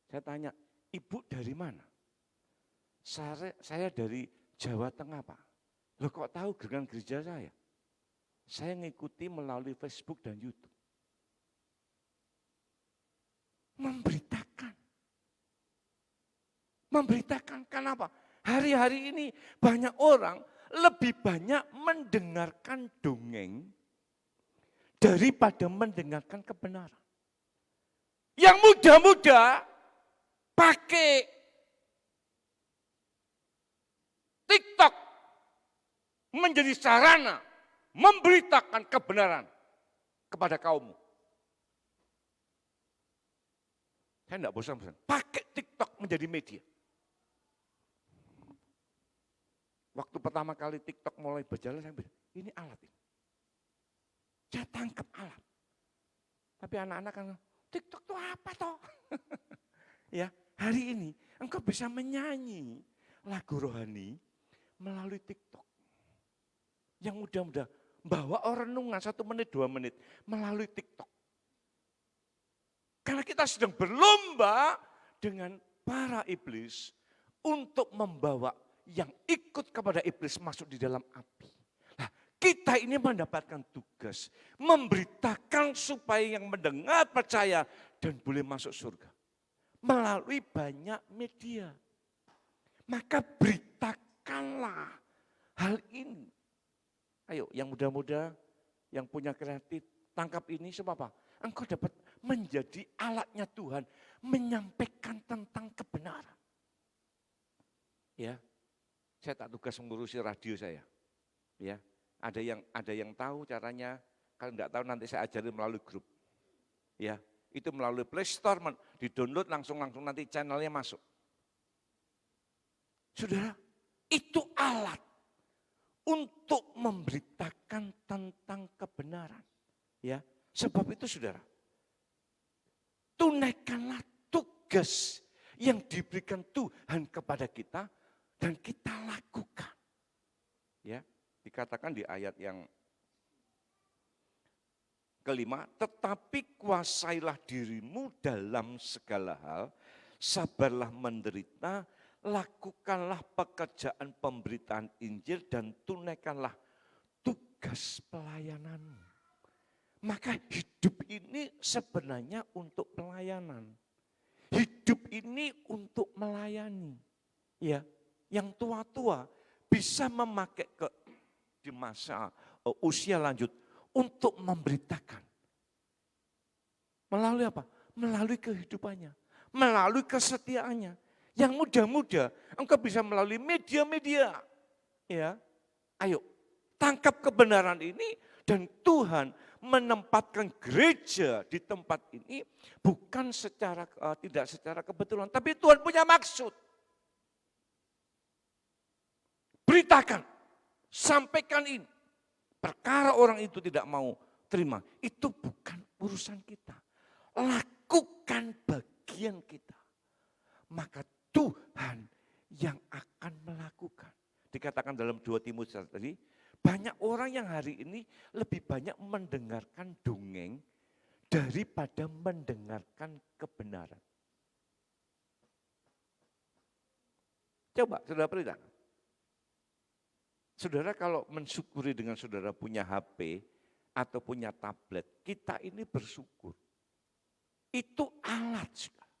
Saya tanya, Ibu dari mana? Saya dari Jawa Tengah, Pak. Loh kok tahu gereja saya? Saya ngikuti melalui Facebook dan YouTube. Memberitakan, kenapa? Hari-hari ini banyak orang lebih banyak mendengarkan dongeng daripada mendengarkan kebenaran. Yang muda-muda pakai TikTok menjadi sarana memberitakan kebenaran kepada kaummu. Saya tidak bosan-bosan, pakai TikTok menjadi media. Waktu pertama kali TikTok mulai berjalan, saya bilang, ini alat ini. Saya tangkap alat. Tapi anak-anak kan, TikTok itu apa toh? Ya, hari ini engkau bisa menyanyi lagu rohani melalui TikTok. Yang mudah-mudah bawa renungan 1 menit, 2 menit melalui TikTok. Karena kita sedang berlomba dengan para iblis untuk membawa yang ikut kepada iblis masuk di dalam api. Nah, kita ini mendapatkan tugas memberitakan supaya yang mendengar percaya dan boleh masuk surga melalui banyak media. Maka beritakanlah hal ini. Ayo, yang muda-muda, yang punya kreatif, tangkap ini sebab apa? Engkau dapat menjadi alatnya Tuhan menyampaikan tentang kebenaran. Ya, saya tak tugas mengurusi radio saya. Ya, ada yang tahu caranya. Kalau enggak tahu nanti saya ajarin melalui grup. Ya, itu melalui Play Store, di-download langsung nanti channelnya masuk. Saudara, itu alat untuk memberitakan tentang kebenaran. Ya, sebab itu saudara, tunaikanlah tugas yang diberikan Tuhan kepada kita dan kita lakukan. Ya, dikatakan di ayat yang kelima, tetapi kuasailah dirimu dalam segala hal, sabarlah menderita, lakukanlah pekerjaan pemberitaan Injil dan tunaikanlah tugas pelayananmu. Maka hidup ini sebenarnya untuk pelayanan. Hidup ini untuk melayani. Ya, yang tua-tua bisa memakai di masa usia lanjut untuk memberitakan. Melalui apa? Melalui kehidupannya, melalui kesetiaannya. Yang muda-muda, engkau bisa melalui media-media. Ya, ayo, tangkap kebenaran ini dan Tuhan menempatkan gereja di tempat ini bukan tidak secara kebetulan, tapi Tuhan punya maksud. Beritakan, sampaikan ini. Perkara orang itu tidak mau terima, itu bukan urusan kita. Lakukan bagian kita. Maka Tuhan yang akan melakukan. dikatakan dalam 2 Timotius tadi, banyak orang yang hari ini lebih banyak mendengarkan dongeng daripada mendengarkan kebenaran. Coba saudara perhatikan. Saudara kalau mensyukuri dengan saudara punya HP atau punya tablet, kita ini bersyukur. Itu alat, saudara.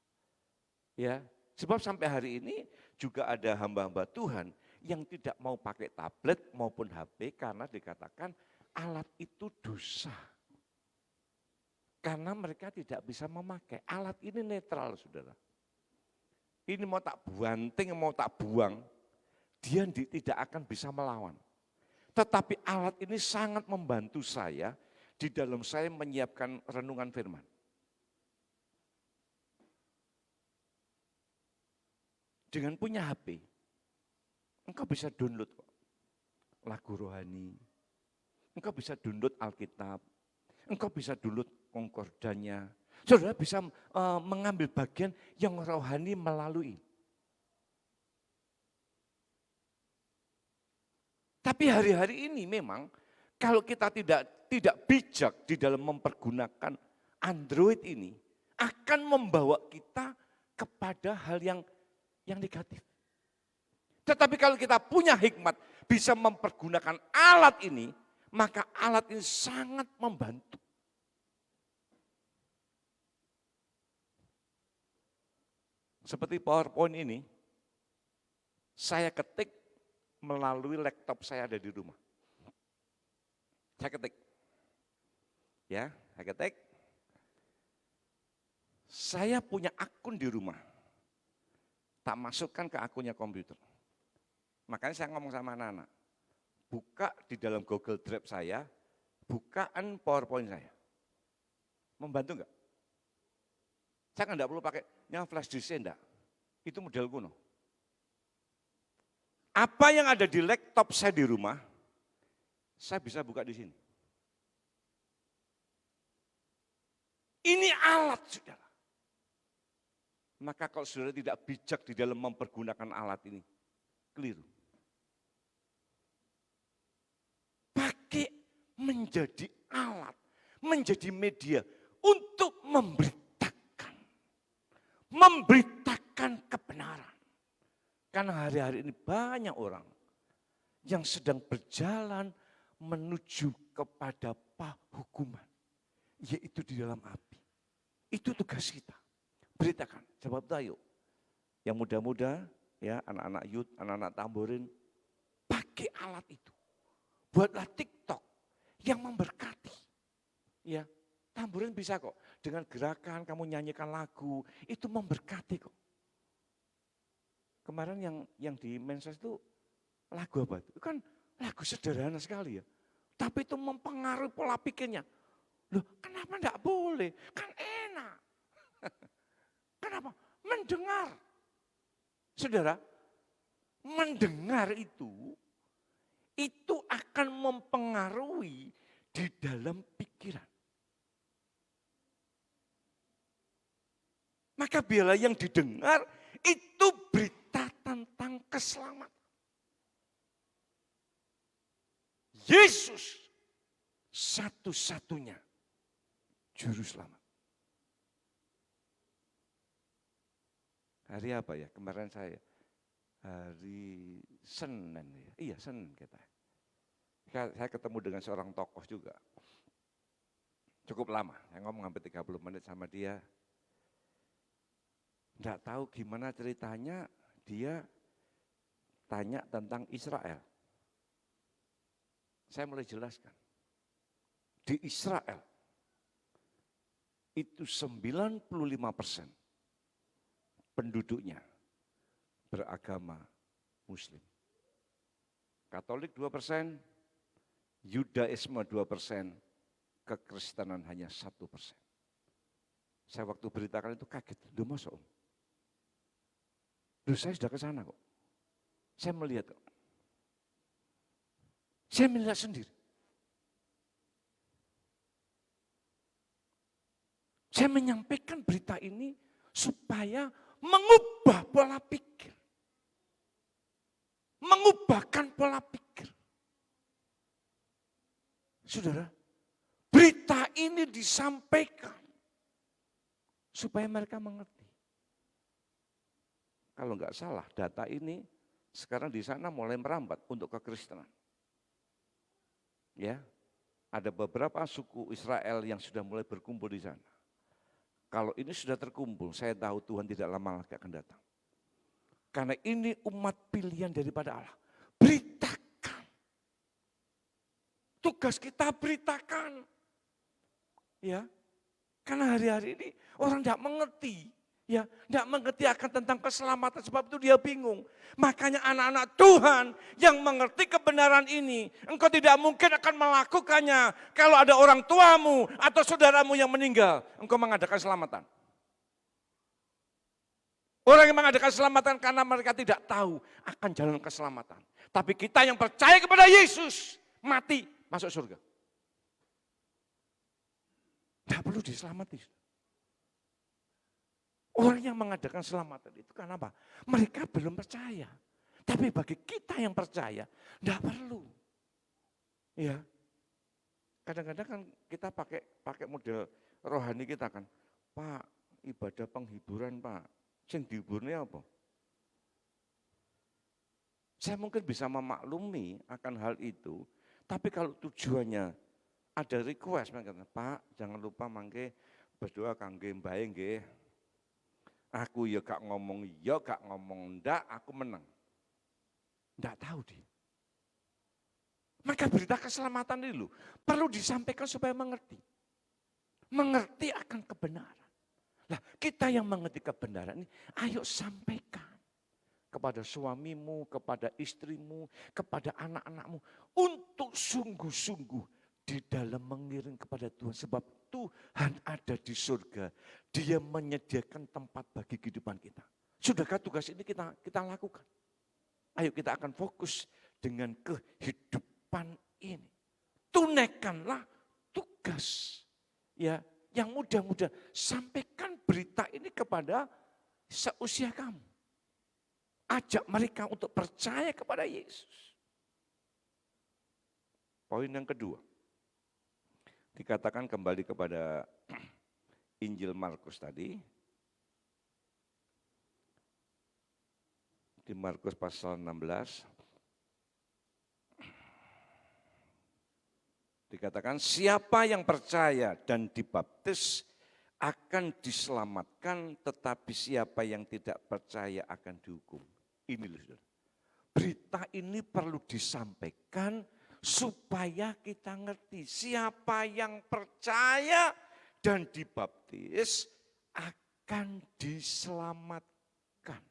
Ya, sebab sampai hari ini juga ada hamba-hamba Tuhan yang tidak mau pakai tablet maupun HP karena dikatakan alat itu dosa. Karena mereka tidak bisa memakai. Alat ini netral, saudara. Ini mau tak banting, mau tak buang, dia tidak akan bisa melawan. Tetapi alat ini sangat membantu saya di dalam saya menyiapkan renungan firman. Dengan punya HP, engkau bisa download kok lagu rohani, engkau bisa download Alkitab, engkau bisa download konkordanya. Saudara bisa mengambil bagian yang rohani melalui. Tapi hari-hari ini memang kalau kita tidak bijak di dalam mempergunakan Android ini, akan membawa kita kepada hal yang negatif. Tetapi kalau kita punya hikmat, bisa mempergunakan alat ini, maka alat ini sangat membantu. Seperti PowerPoint ini, saya ketik melalui laptop saya ada di rumah. Saya ketik. Ya, saya ketik. Saya punya akun di rumah. Tak masukkan ke akunnya komputer. Makanya saya ngomong sama anak-anak. Buka di dalam Google Drive saya, bukaan PowerPoint saya. Membantu enggak? Saya kan enggak perlu pakai yang flash disk enggak. Itu model kuno. Apa yang ada di laptop saya di rumah, saya bisa buka di sini. Ini alat, saudara. Maka kalau saudara tidak bijak di dalam mempergunakan alat ini, keliru. Pakai menjadi alat, menjadi media untuk memberitakan kebenaran. Karena hari-hari ini banyak orang yang sedang berjalan menuju kepada hukuman, yaitu di dalam api. Itu tugas kita. Beritakan, sebab tayo. Yang muda-muda, ya anak-anak youth, anak-anak tamborin, pakai alat itu. Buatlah TikTok yang memberkati. Ya, tamborin bisa kok. Dengan gerakan kamu nyanyikan lagu, itu memberkati kok. Kemarin yang di Menses itu lagu apa? Itu kan lagu sederhana sekali ya. Tapi itu mempengaruhi pola pikirnya. Loh, kenapa enggak boleh? Kan enak. Kenapa? Mendengar. Saudara, mendengar itu akan mempengaruhi di dalam pikiran. Maka biarlah yang didengar itu berita tentang keselamatan. Yesus satu-satunya juru selamat. Hari apa ya? Kemarin saya hari Senin ya. Iya, Senin kita. Saya ketemu dengan seorang tokoh juga. Cukup lama, saya ngomong hampir 30 menit sama dia. Enggak tahu gimana ceritanya, dia tanya tentang Israel. Saya mulai jelaskan. Di Israel, itu 95% penduduknya beragama Muslim. Katolik 2%, Yudaisme 2%, kekristenan hanya 1%. Saya waktu beritakan itu kaget, loh masa om? Loh saya sudah ke sana kok. Saya melihat kok. Saya melihat sendiri. Saya menyampaikan berita ini supaya mengubah pola pikir. mengubahkan pola pikir. Saudara, berita ini disampaikan supaya mereka mengerti. Kalau enggak salah, data ini sekarang di sana mulai merambat untuk kekristenan. Ya, ada beberapa suku Israel yang sudah mulai berkumpul di sana. Kalau ini sudah terkumpul, saya tahu Tuhan tidak lama lagi akan datang. Karena ini umat pilihan daripada Allah. Beritakan. Tugas kita beritakan. Ya, karena hari-hari ini orang tidak mengerti. Ya, tidak mengerti akan tentang keselamatan, sebab itu dia bingung. Makanya anak-anak Tuhan yang mengerti kebenaran ini, engkau tidak mungkin akan melakukannya kalau ada orang tuamu atau saudaramu yang meninggal, engkau mengadakan selamatan. Orang yang mengadakan selamatan karena mereka tidak tahu akan jalan keselamatan. Tapi kita yang percaya kepada Yesus, mati, masuk surga. Tidak perlu diselamatkan. Orang yang mengadakan selamatan itu karena apa? Mereka belum percaya. Tapi bagi kita yang percaya, tidak perlu. Ya, kadang-kadang kan kita pakai model rohani kita kan, Pak, ibadah penghiburan Pak, sing dihiburnya apa? Saya mungkin bisa memaklumi akan hal itu, tapi kalau tujuannya ada request, Pak, jangan lupa mangke berdoa kangge mbae nggih. Aku ya gak ngomong iya, gak ngomong ndak, aku menang. Ndak tahu dia. Maka berita keselamatan ini perlu disampaikan supaya mengerti. Mengerti akan kebenaran. Nah, kita yang mengerti kebenaran ini, ayo sampaikan kepada suamimu, kepada istrimu, kepada anak-anakmu. Untuk sungguh-sungguh di dalam mengiring kepada Tuhan. Sebab Tuhan ada di surga. Dia menyediakan tempat bagi kehidupan kita. Sudahkah tugas ini kita lakukan? Ayo kita akan fokus dengan kehidupan ini. Tunaikanlah tugas. Ya, yang mudah-mudah sampaikan berita ini kepada seusia kamu. Ajak mereka untuk percaya kepada Yesus. Poin yang kedua. Dikatakan kembali kepada Injil Markus tadi. Di Markus pasal 16. Dikatakan siapa yang percaya dan dibaptis akan diselamatkan, tetapi siapa yang tidak percaya akan dihukum. Ini loh saudara. Berita ini perlu disampaikan supaya kita ngerti siapa yang percaya dan dibaptis akan diselamatkan.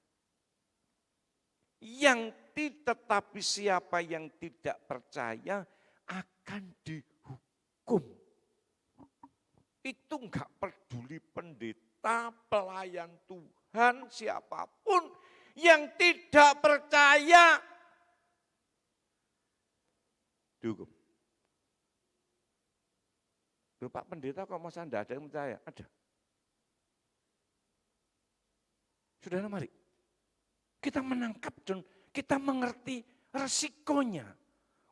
Tetapi siapa yang tidak percaya akan dihukum. Itu enggak peduli pendeta, pelayan Tuhan, siapapun yang tidak percaya dihukum. Loh Pak Pendeta kok masa enggak ada yang percaya? Ada. Saudara mari, kita menangkap dan kita mengerti resikonya.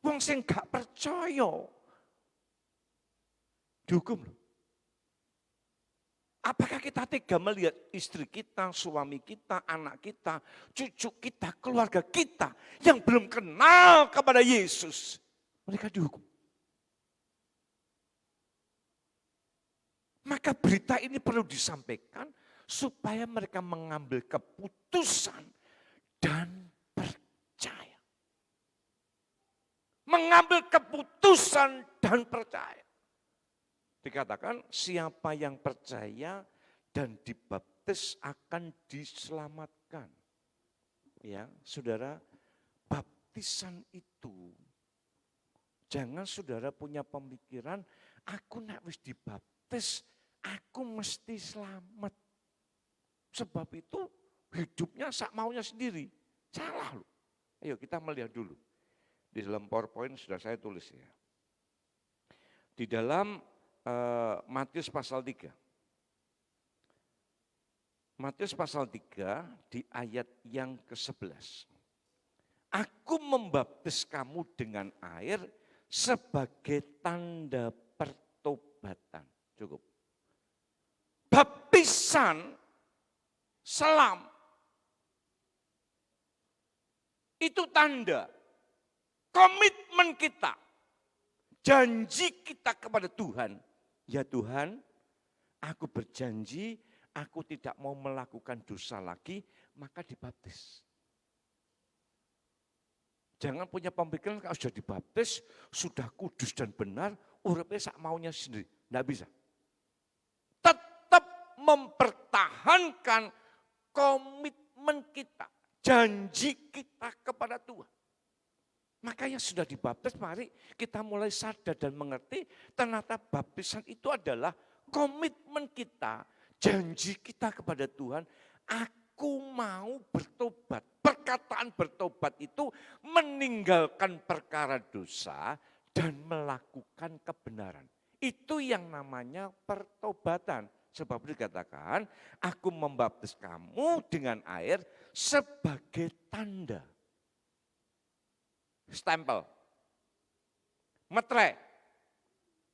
Wong sing gak percaya dihukum loh. Apakah kita tega melihat istri kita, suami kita, anak kita, cucu kita, keluarga kita yang belum kenal kepada Yesus, mereka dihukum? Maka berita ini perlu disampaikan supaya mereka mengambil keputusan dan percaya. Mengambil keputusan dan percaya. Dikatakan siapa yang percaya dan dibaptis akan diselamatkan. Ya, saudara, baptisan itu jangan saudara punya pemikiran aku nek wis dibaptis aku mesti selamat. Sebab itu hidupnya sak maunya sendiri. Salah loh. Ayo kita melihat dulu. Di dalam PowerPoint sudah saya tulis ya. Di dalam Matius pasal 3. Matius pasal 3 di ayat yang ke-11. Aku membaptis kamu dengan air sebagai tanda pertobatan. Cukup. Baptisan selam itu tanda komitmen kita, janji kita kepada Tuhan. Ya Tuhan, aku berjanji aku tidak mau melakukan dosa lagi, maka dibaptis. Jangan punya pemikiran kalau sudah dibaptis, sudah kudus dan benar, uripnya sak maunya sendiri. Tidak bisa. Tetap mempertahankan komitmen kita, janji kita kepada Tuhan. Makanya sudah dibaptis, mari kita mulai sadar dan mengerti ternyata baptisan itu adalah komitmen kita, janji kita kepada Tuhan. Aku mau bertobat. Perkataan bertobat itu meninggalkan perkara dosa dan melakukan kebenaran. Itu yang namanya pertobatan. Sebab itu dikatakan, aku membaptis kamu dengan air sebagai tanda. Stempel. Metre.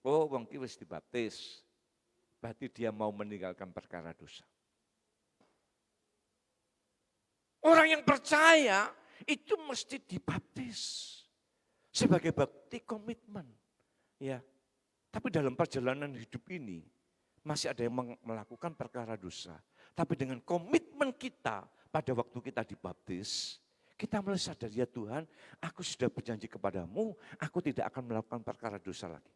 Oh, wong ki wis dibaptis. Berarti dia mau meninggalkan perkara dosa. Orang yang percaya itu mesti dibaptis sebagai bukti komitmen. Ya. Tapi dalam perjalanan hidup ini masih ada yang melakukan perkara dosa. Tapi dengan komitmen kita pada waktu kita dibaptis, kita mulai sadar, ya Tuhan, aku sudah berjanji kepadamu, aku tidak akan melakukan perkara dosa lagi.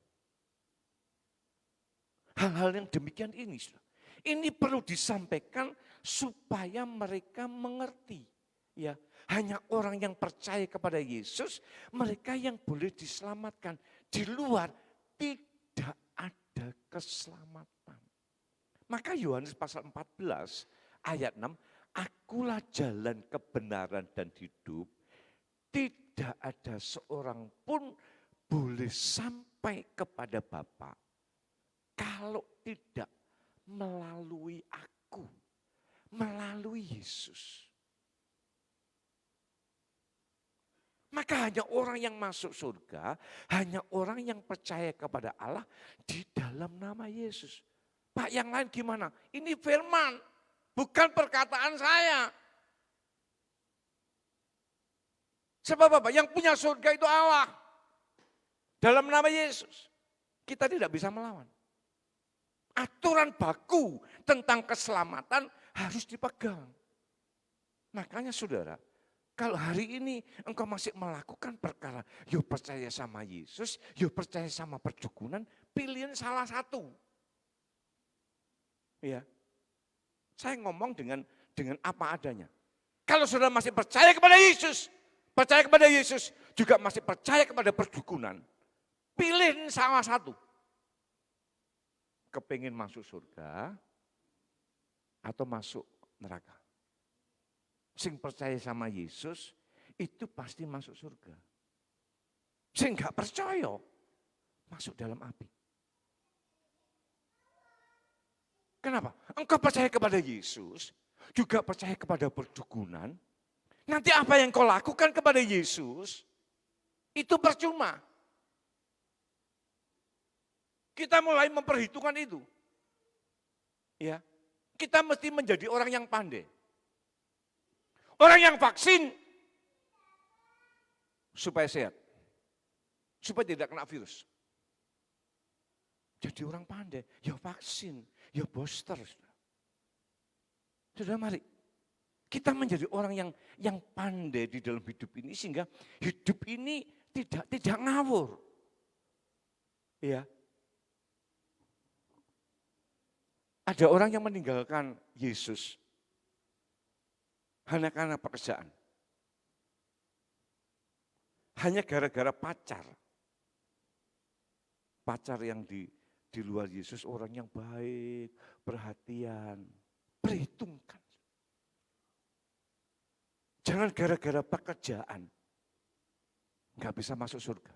Hal-hal yang demikian ini perlu disampaikan supaya mereka mengerti. Ya, hanya orang yang percaya kepada Yesus, mereka yang boleh diselamatkan. Di luar tidak ada keselamatan. Maka Yohanes pasal 14 ayat 6, akulah jalan kebenaran dan hidup, tidak ada seorang pun boleh sampai kepada Bapa kalau tidak melalui aku, melalui Yesus. Maka hanya orang yang masuk surga, hanya orang yang percaya kepada Allah di dalam nama Yesus. Pak, yang lain gimana? Ini firman, bukan perkataan saya. Sebab apa? Yang punya surga itu Allah. Dalam nama Yesus. Kita tidak bisa melawan. Aturan baku tentang keselamatan harus dipegang. Makanya saudara, kalau hari ini engkau masih melakukan perkara, yo percaya sama Yesus, yo percaya sama perdukunan, pilihan salah satu. Ya, saya ngomong dengan apa adanya. Kalau saudara masih percaya kepada Yesus, juga masih percaya kepada perdukunan, pilih salah satu. Kepingin masuk surga atau masuk neraka. Sing percaya sama Yesus itu pasti masuk surga. Sing gak percaya masuk dalam api. Kenapa? Engkau percaya kepada Yesus, juga percaya kepada perdukunan. Nanti apa yang kau lakukan kepada Yesus itu percuma. Kita mulai memperhitungkan itu. Ya, kita mesti menjadi orang yang pandai. Orang yang vaksin supaya sehat, supaya tidak kena virus. Jadi orang pandai, ya vaksin, ya booster. Sudah mari, kita menjadi orang yang pandai di dalam hidup ini sehingga hidup ini tidak ngawur. Ya. Ada orang yang meninggalkan Yesus hanya karena pekerjaan. Hanya gara-gara pacar. Pacar yang di luar Yesus orang yang baik, perhatian, perhitungkan. Jangan gara-gara pekerjaan nggak bisa masuk surga.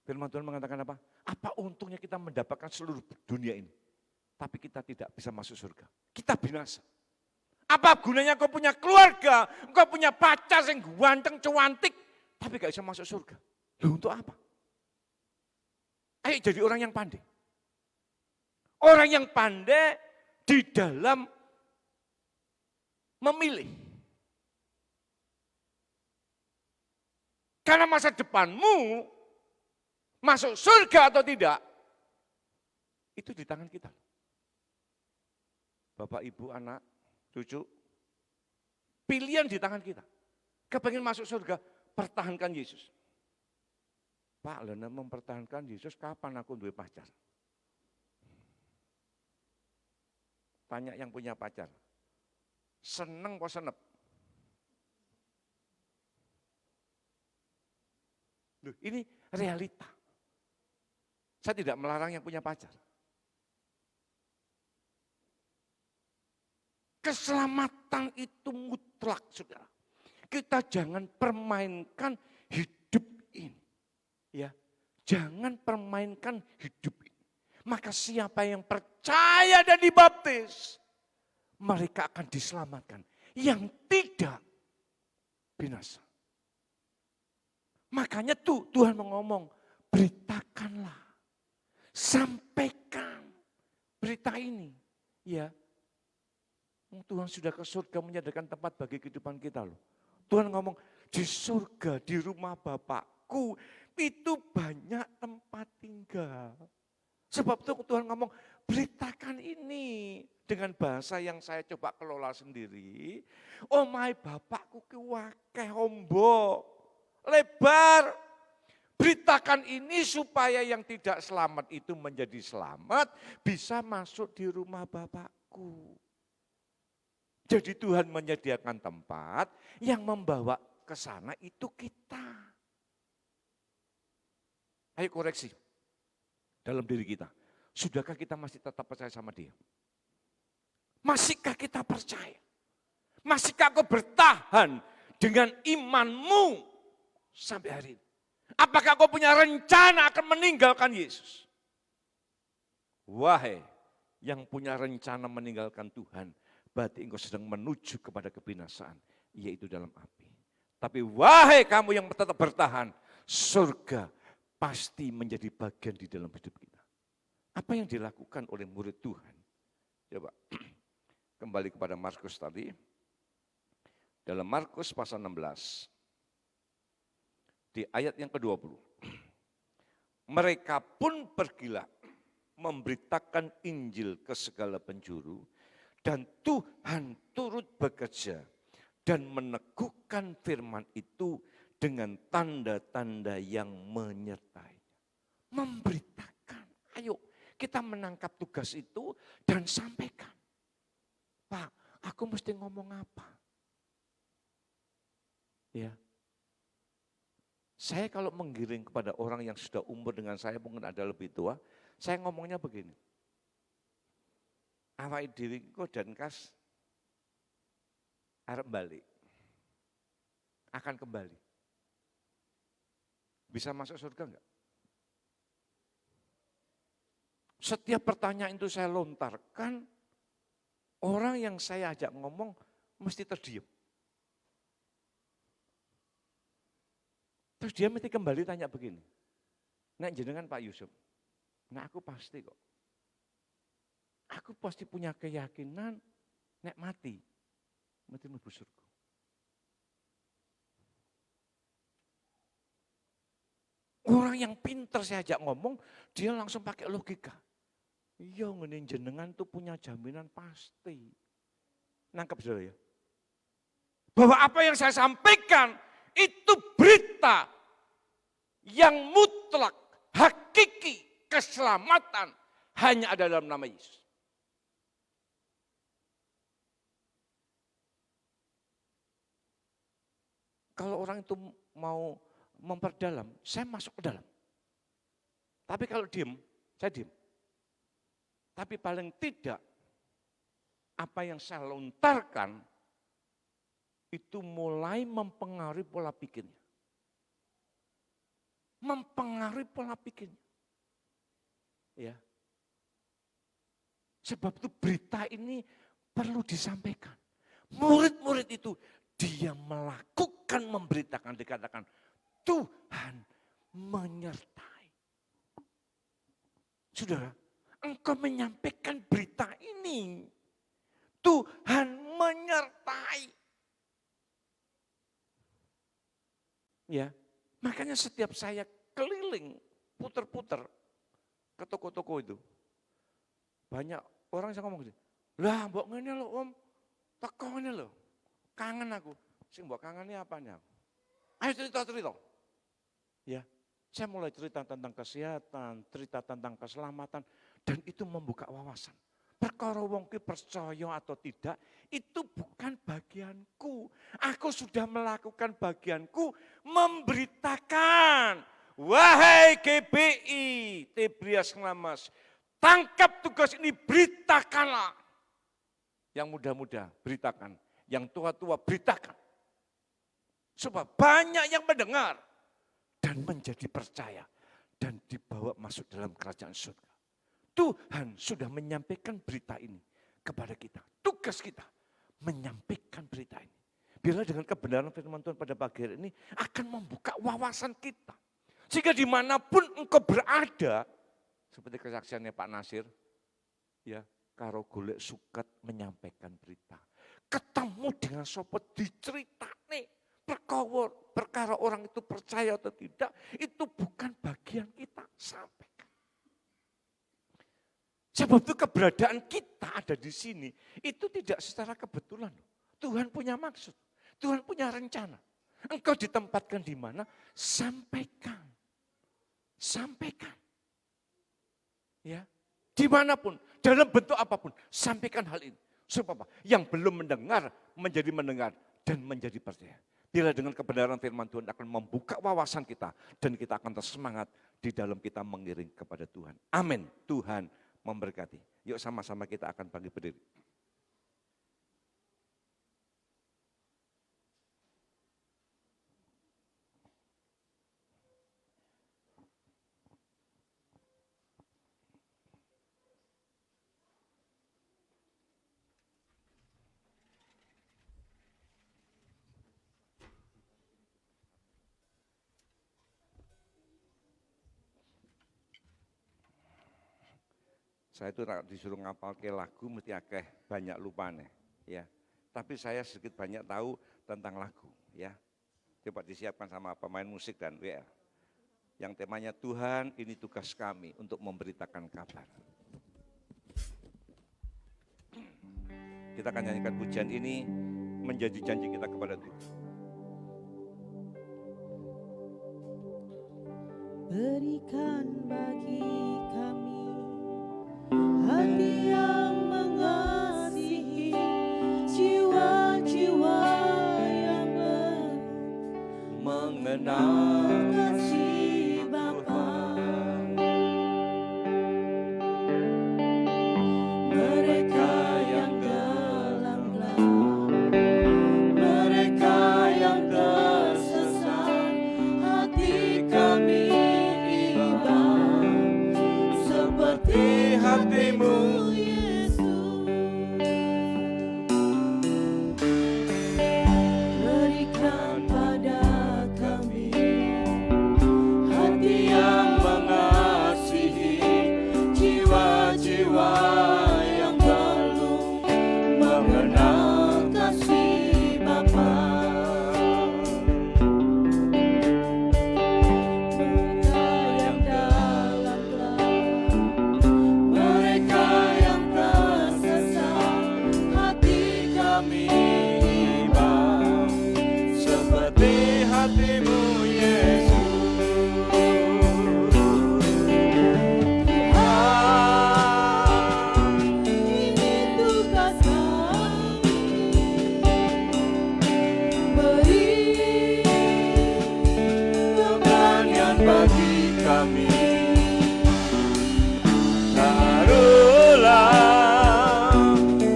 Firman Tuhan mengatakan apa? Apa untungnya kita mendapatkan seluruh dunia ini, tapi kita tidak bisa masuk surga. Kita binasa. Apa gunanya kau punya keluarga, kau punya pacar yang ganteng, cuantik, tapi gak bisa masuk surga? Loh, untuk apa? Ayo jadi orang yang pandai. Orang yang pandai di dalam memilih. Karena masa depanmu masuk surga atau tidak, itu di tangan kita. Bapak, ibu, anak, cucu, pilihan di tangan kita. Kepengen masuk surga, pertahankan Yesus. Pak, Lena mempertahankan Yesus, kapan aku duwe pacar? Tanya yang punya pacar. Seneng kok senep? Loh, ini realita. Saya tidak melarang yang punya pacar. Keselamatan itu mutlak, saudara. Kita jangan permainkan hidup ini. Ya, jangan permainkan hidup ini. Maka siapa yang percaya dan dibaptis, mereka akan diselamatkan. Yang tidak binasa. Makanya tuh Tuhan ngomong, beritakanlah, sampaikan berita ini. Ya, Tuhan sudah ke surga menyediakan tempat bagi kehidupan kita loh. Tuhan ngomong, di surga, di rumah Bapakku, itu banyak tempat tinggal. Sebab itu Tuhan ngomong, beritakan ini dengan bahasa yang saya coba kelola sendiri. Oh my Bapakku kiwakeh ombo, lebar. Beritakan ini supaya yang tidak selamat itu menjadi selamat, bisa masuk di rumah Bapakku. Jadi Tuhan menyediakan tempat, yang membawa ke sana itu kita. Ayo koreksi dalam diri kita. Sudahkah kita masih tetap percaya sama Dia? Masihkah kita percaya? Masihkah kau bertahan dengan imanmu sampai hari ini? Apakah kau punya rencana akan meninggalkan Yesus? Wahai yang punya rencana meninggalkan Tuhan, berarti engkau sedang menuju kepada kebinasaan, yaitu dalam api. Tapi wahai kamu yang tetap bertahan, surga pasti menjadi bagian di dalam hidup kita. Apa yang dilakukan oleh murid Tuhan? Coba kembali kepada Markus tadi. Dalam Markus pasal 16, di ayat yang ke-20. Mereka pun pergilah memberitakan Injil ke segala penjuru, dan Tuhan turut bekerja dan meneguhkan firman itu dengan tanda-tanda yang menyertai. Memberitakan, ayo kita menangkap tugas itu dan sampaikan. Pak, aku mesti ngomong apa? Ya. Saya kalau menggiring kepada orang yang sudah umur dengan saya mungkin ada lebih tua, saya ngomongnya begini. Awak diriku dan kas arep balik. Akan kembali. Bisa masuk surga enggak? Setiap pertanyaan itu saya lontarkan, orang yang saya ajak ngomong mesti terdiam. Terus dia mesti kembali tanya begini, nek jenengan Pak Yusuf, nah aku pasti kok. Aku pasti punya keyakinan nek mati, mesti mlebu surga. Orang yang pinter saya ajak ngomong, dia langsung pakai logika. Iya ngene jenengan tuh punya jaminan pasti. Nangkep saudara ya? Bahwa apa yang saya sampaikan itu berita yang mutlak, hakiki, keselamatan hanya ada dalam nama Yesus. Kalau orang itu mau memperdalam, saya masuk ke dalam. Tapi kalau diem, saya diem. Tapi paling tidak, apa yang saya lontarkan, itu mulai mempengaruhi pola pikirnya. Mempengaruhi pola pikirnya. Ya. Sebab itu berita ini perlu disampaikan. murid-murid itu dia melakukan, memberitakan, dikatakan Tuhan menyertai. Saudara, engkau menyampaikan berita ini. Tuhan menyertai. Ya, makanya setiap saya keliling, puter-puter ke toko-toko itu, banyak orang yang ngomong gitu, lah mbok ngene lho Om, teko ngene lho, kangen aku. Sing mbok kangeni apanya? Ayo cerita-cerita. Ya, saya mulai cerita tentang kesehatan, cerita tentang keselamatan, dan itu membuka wawasan. Perkara wong ki percaya atau tidak, itu bukan bagianku. Aku sudah melakukan bagianku, memberitakan. Wahai GBI, Tebrias Nglamas, tangkap tugas ini, beritakanlah. Yang muda-muda, beritakan. Yang tua-tua, beritakan. Sebab banyak yang mendengar dan menjadi percaya dan dibawa masuk dalam kerajaan surga. Tuhan sudah menyampaikan berita ini kepada kita. Tugas kita menyampaikan berita ini. Bila dengan kebenaran firman Tuhan pada pagi hari ini akan membuka wawasan kita. Sehingga dimanapun engkau berada, seperti kesaksiannya Pak Nasir, ya, karo golek suket menyampaikan berita. Ketemu dengan sopo diceritane. Perkara orang itu percaya atau tidak, itu bukan bagian kita, sampaikan. Sebab itu keberadaan kita ada di sini, itu tidak secara kebetulan. Tuhan punya maksud, Tuhan punya rencana. Engkau ditempatkan di mana, sampaikan. Sampaikan. Ya, dimanapun, dalam bentuk apapun, sampaikan hal ini. Sebab apa? Yang belum mendengar, menjadi mendengar dan menjadi percaya. Bila dengan kebenaran firman Tuhan akan membuka wawasan kita dan kita akan tersemangat di dalam kita mengiring kepada Tuhan. Amin. Tuhan memberkati. Yuk sama-sama kita akan bangkit berdiri. Saya itu disuruh ngapal ke lagu mesti akeh banyak lupane, ya. Tapi saya sedikit banyak tahu tentang lagu, ya. Coba disiapkan sama pemain musik dan WL. Yang temanya Tuhan, ini tugas kami untuk memberitakan kabar. Kita akan nyanyikan pujian ini menjadi janji kita kepada Tuhan. Berikan bagi kami hati yang mengasihi, jiwa-jiwa yang mengenal kasih Bapa. Mereka yang dalam gelap, mereka yang tersesat, hati kami iba seperti hatimu, Yesus. Berikan pada kami hati yang mengasihi, jiwa-jiwa yang belum mengenal kasih Bapa. Mereka yang dalam gelap, mereka yang tersesat, hati kami iba seperti hatimu, Yesus. Tuhan, ini tugas kami, beri keberanian bagi kami. Taruhlah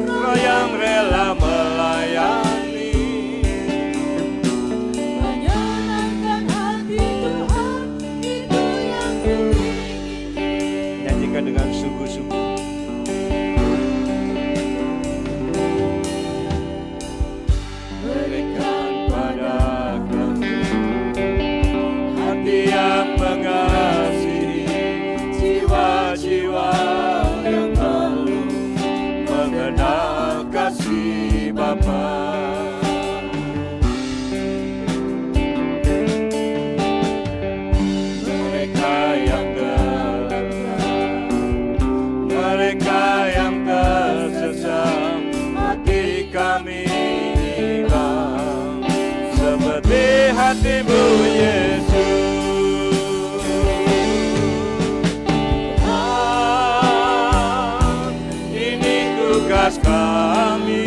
Roh yang rela melayani kasih Bapa. Mereka yang terdesak, mereka yang tersesat, hati kami hilang seperti hati-Mu Yesus. Tugas kami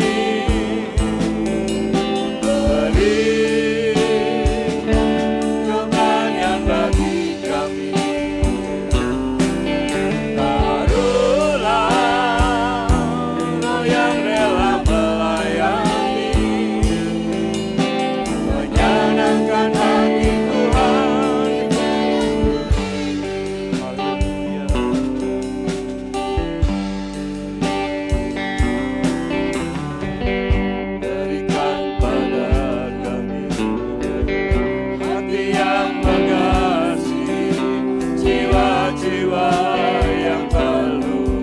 beri keberanian bagi kami, taruhlah Roh yang rela melayani, menyenangkan hati Tuhan. Haleluya. Berikan pada kami hati yang mengasihi, jiwa-jiwa yang perlu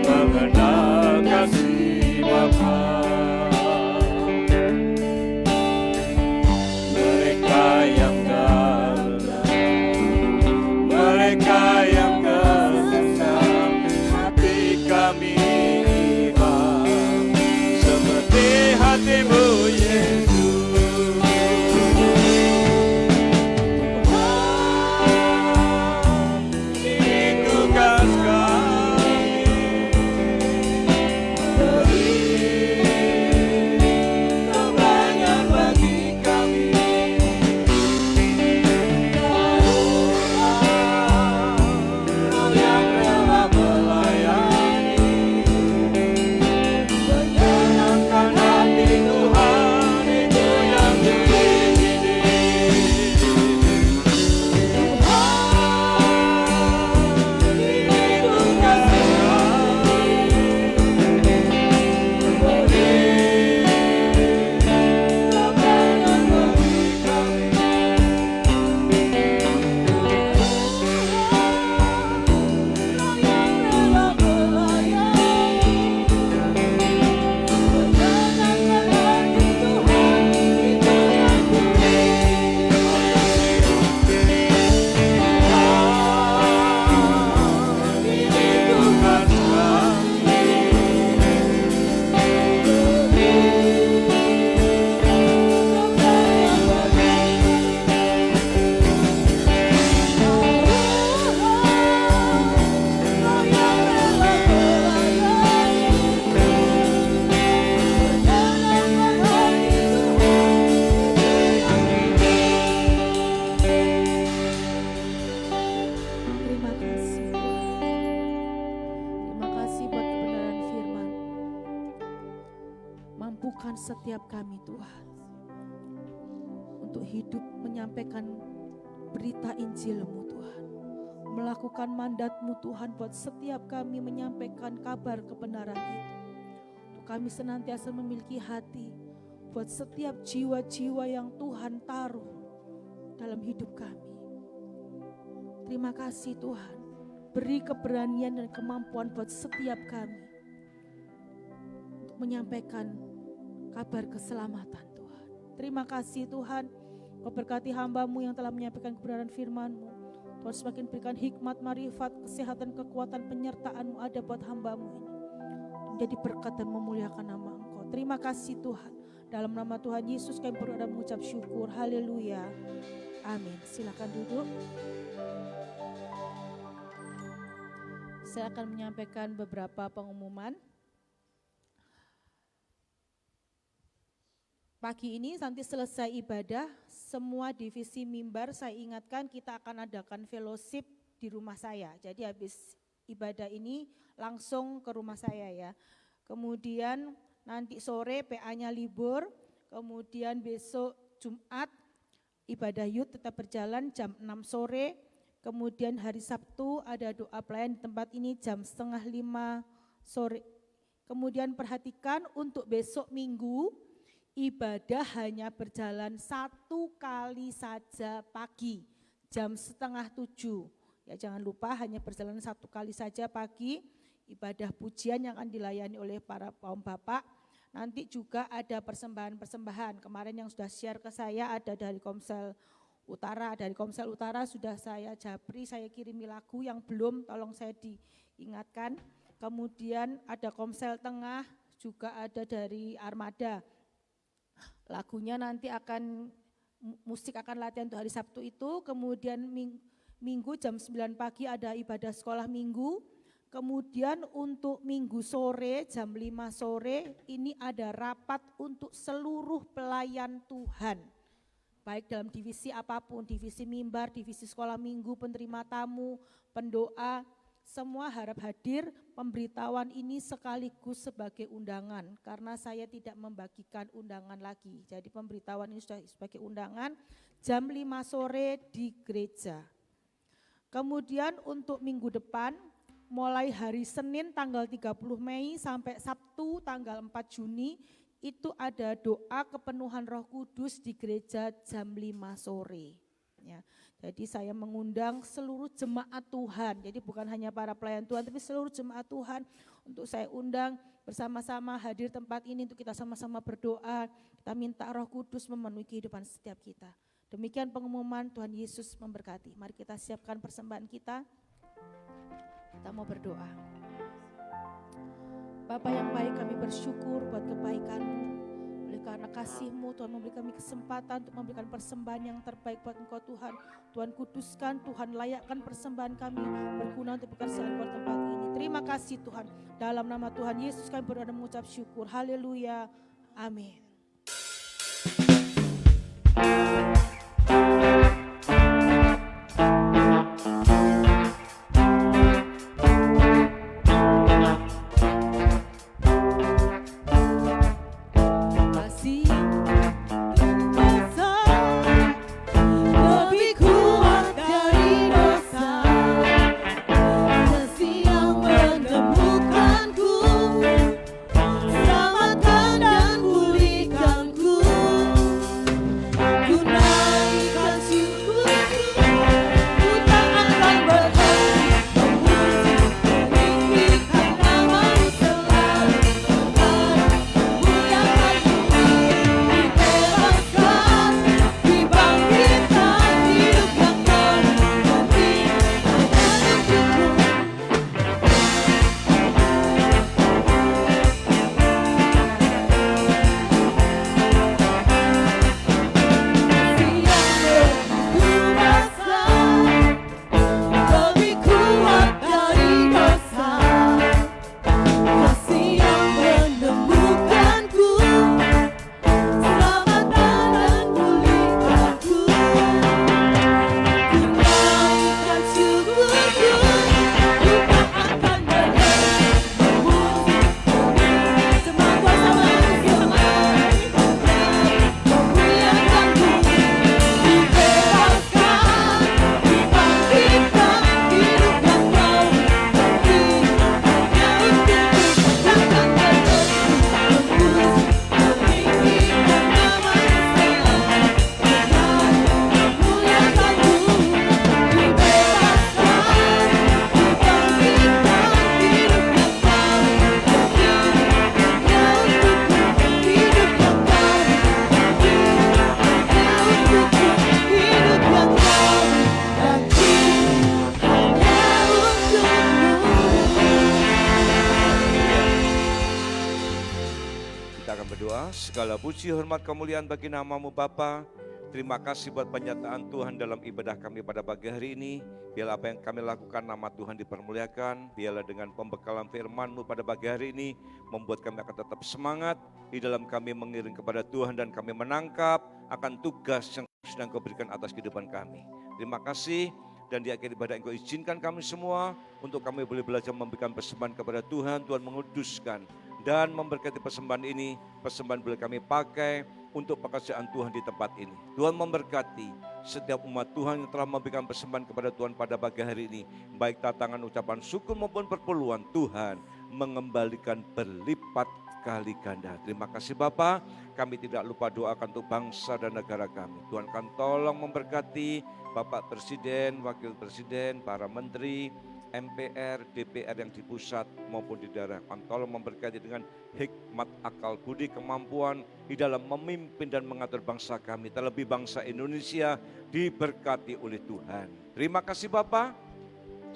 mengenal kasih Bapa. Mereka yang dalam, mereka yang tersesat, hati kami hilang seperti hati-Mu Yesus. Ini tugas kami beri keberanian bagi kami, taruhlah Roh yang rela melayani, menyenangkan hati Tuhan, itu yang diingini. Tuhan, ini tugas kami beri keberanian bagi kami, Roh yang rela melayani, menyenangkan hati Tuhan, itu yang ini tugas kami keberanian bagi Roh yang rela melayani, menyenangkan hati Terima kasih Tuhan. Terima kasih buat kebenaran firman. Mampukan setiap kami Tuhan untuk hidup menyampaikan berita Injil-Mu Tuhan. Melakukan mandat-Mu Tuhan buat setiap kami menyampaikan kabar kebenaran itu. Untuk kami senantiasa memiliki hati buat setiap jiwa-jiwa yang Tuhan taruh dalam hidup kami. Terima kasih Tuhan, beri keberanian dan kemampuan buat setiap kami untuk menyampaikan kabar keselamatan Tuhan. Terima kasih Tuhan, Kau berkati hamba-Mu yang telah menyampaikan kebenaran firman-Mu. Tuhan semakin berikan hikmat, marifat, kesehatan, kekuatan, penyertaan-Mu ada buat hamba-Mu ini. Menjadi berkat dan memuliakan nama Engkau. Terima kasih Tuhan. Dalam nama Tuhan Yesus kami berdoa dan mengucap syukur. Haleluya. Amin. Silakan duduk. Saya akan menyampaikan beberapa pengumuman. Pagi ini nanti selesai ibadah, semua divisi mimbar saya ingatkan kita akan adakan fellowship di rumah saya. Jadi habis ibadah ini langsung ke rumah saya ya. Kemudian nanti sore PA-nya libur, kemudian besok Jumat ibadah youth tetap berjalan jam 6 sore. Kemudian hari Sabtu ada doa pelayan di tempat ini jam 4:30 sore. Kemudian perhatikan untuk besok Minggu, ibadah hanya berjalan 1 kali saja pagi, jam 6:30. Ya jangan lupa hanya berjalan 1 kali saja pagi, ibadah pujian yang akan dilayani oleh para kaum bapak. Nanti juga ada persembahan-persembahan. Kemarin yang sudah share ke saya ada dari Komsel Utara. Dari Komsel Utara sudah saya japri, saya kirimi lagu. Yang belum tolong saya diingatkan. Kemudian ada Komsel Tengah, juga ada dari Armada. Lagunya nanti musik akan latihan untuk hari Sabtu itu. Kemudian Minggu jam 9 pagi ada ibadah sekolah minggu. Kemudian untuk Minggu sore jam 5 sore ini ada rapat untuk seluruh pelayan Tuhan. Baik dalam divisi apapun, divisi mimbar, divisi sekolah minggu, penerima tamu, pendoa, semua harap hadir. Pemberitahuan ini sekaligus sebagai undangan karena saya tidak membagikan undangan lagi. Jadi pemberitahuan ini sudah sebagai undangan jam 5 sore di gereja. Kemudian untuk minggu depan mulai hari Senin tanggal 30 Mei sampai Sabtu tanggal 4 Juni itu ada doa kepenuhan Roh Kudus di gereja jam 5 sore. Ya, jadi saya mengundang seluruh jemaat Tuhan, jadi bukan hanya para pelayan Tuhan tapi seluruh jemaat Tuhan untuk saya undang bersama-sama hadir tempat ini untuk kita sama-sama berdoa, kita minta Roh Kudus memenuhi kehidupan setiap kita. Demikian pengumuman, Tuhan Yesus memberkati. Mari kita siapkan persembahan kita mau berdoa. Bapa yang baik, kami bersyukur buat kebaikan-Mu. Oleh karena kasih-Mu, Tuhan memberi kami kesempatan untuk memberikan persembahan yang terbaik buat Engkau Tuhan. Tuhan kuduskan, Tuhan layakkan persembahan kami berguna untuk pekerjaan buat tempat ini. Terima kasih Tuhan. Dalam nama Tuhan Yesus kami berdoa dan mengucap syukur. Haleluya. Amin. Segala puji, hormat, kemuliaan bagi nama-Mu Bapa. Terima kasih buat penyataan Tuhan dalam ibadah kami pada pagi hari ini. Biarlah apa yang kami lakukan nama Tuhan dipermuliakan. Biarlah dengan pembekalan firman-Mu pada pagi hari ini membuat kami akan tetap semangat di dalam kami mengiring kepada Tuhan dan kami menangkap akan tugas yang sedang Kau berikan atas kehidupan kami. Terima kasih. Dan di akhir ibadah Engkau izinkan kami semua untuk kami boleh belajar memberikan persembahan kepada Tuhan. Tuhan menguduskan dan memberkati persembahan ini. Persembahan boleh kami pakai untuk pekerjaan Tuhan di tempat ini. Tuhan memberkati setiap umat Tuhan yang telah memberikan persembahan kepada Tuhan pada pagi hari ini. Baik tatangan ucapan syukur maupun perpuluhan, Tuhan mengembalikan berlipat kali ganda. Terima kasih Bapa. Kami tidak lupa doakan untuk bangsa dan negara kami. Tuhan akan tolong memberkati Bapak Presiden, Wakil Presiden, para menteri, MPR, DPR yang di pusat maupun di daerah. Tolong memberkati dengan hikmat, akal, budi, kemampuan di dalam memimpin dan mengatur bangsa kami. Terlebih bangsa Indonesia diberkati oleh Tuhan. Terima kasih Bapa.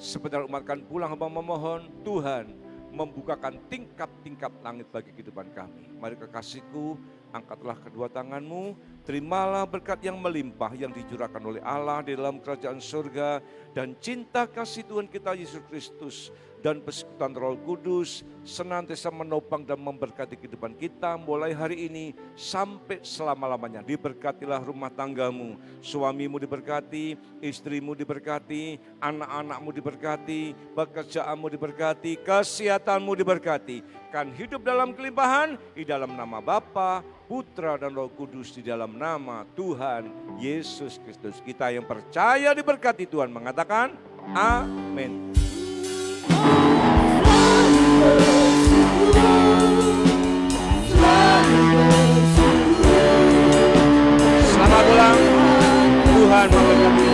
Sebentar umat kami pulang, hamba memohon Tuhan membukakan tingkap-tingkap langit bagi kehidupan kami. Mari kekasihku, angkatlah kedua tanganmu, terimalah berkat yang melimpah yang dicurahkan oleh Allah di dalam kerajaan surga, dan cinta kasih Tuhan kita Yesus Kristus dan persekutuan Roh Kudus senantiasa menopang dan memberkati kehidupan kita mulai hari ini sampai selama-lamanya. Diberkatilah rumah tanggamu, suamimu diberkati, istrimu diberkati, anak-anakmu diberkati, pekerjaanmu diberkati, kesehatanmu diberkati. Kan hidup dalam kelimpahan di dalam nama Bapa, Putra dan Roh Kudus, di dalam nama Tuhan Yesus Kristus. Kita yang percaya diberkati Tuhan mengatakan amin. Selamat ulang, Tuhan memberkati.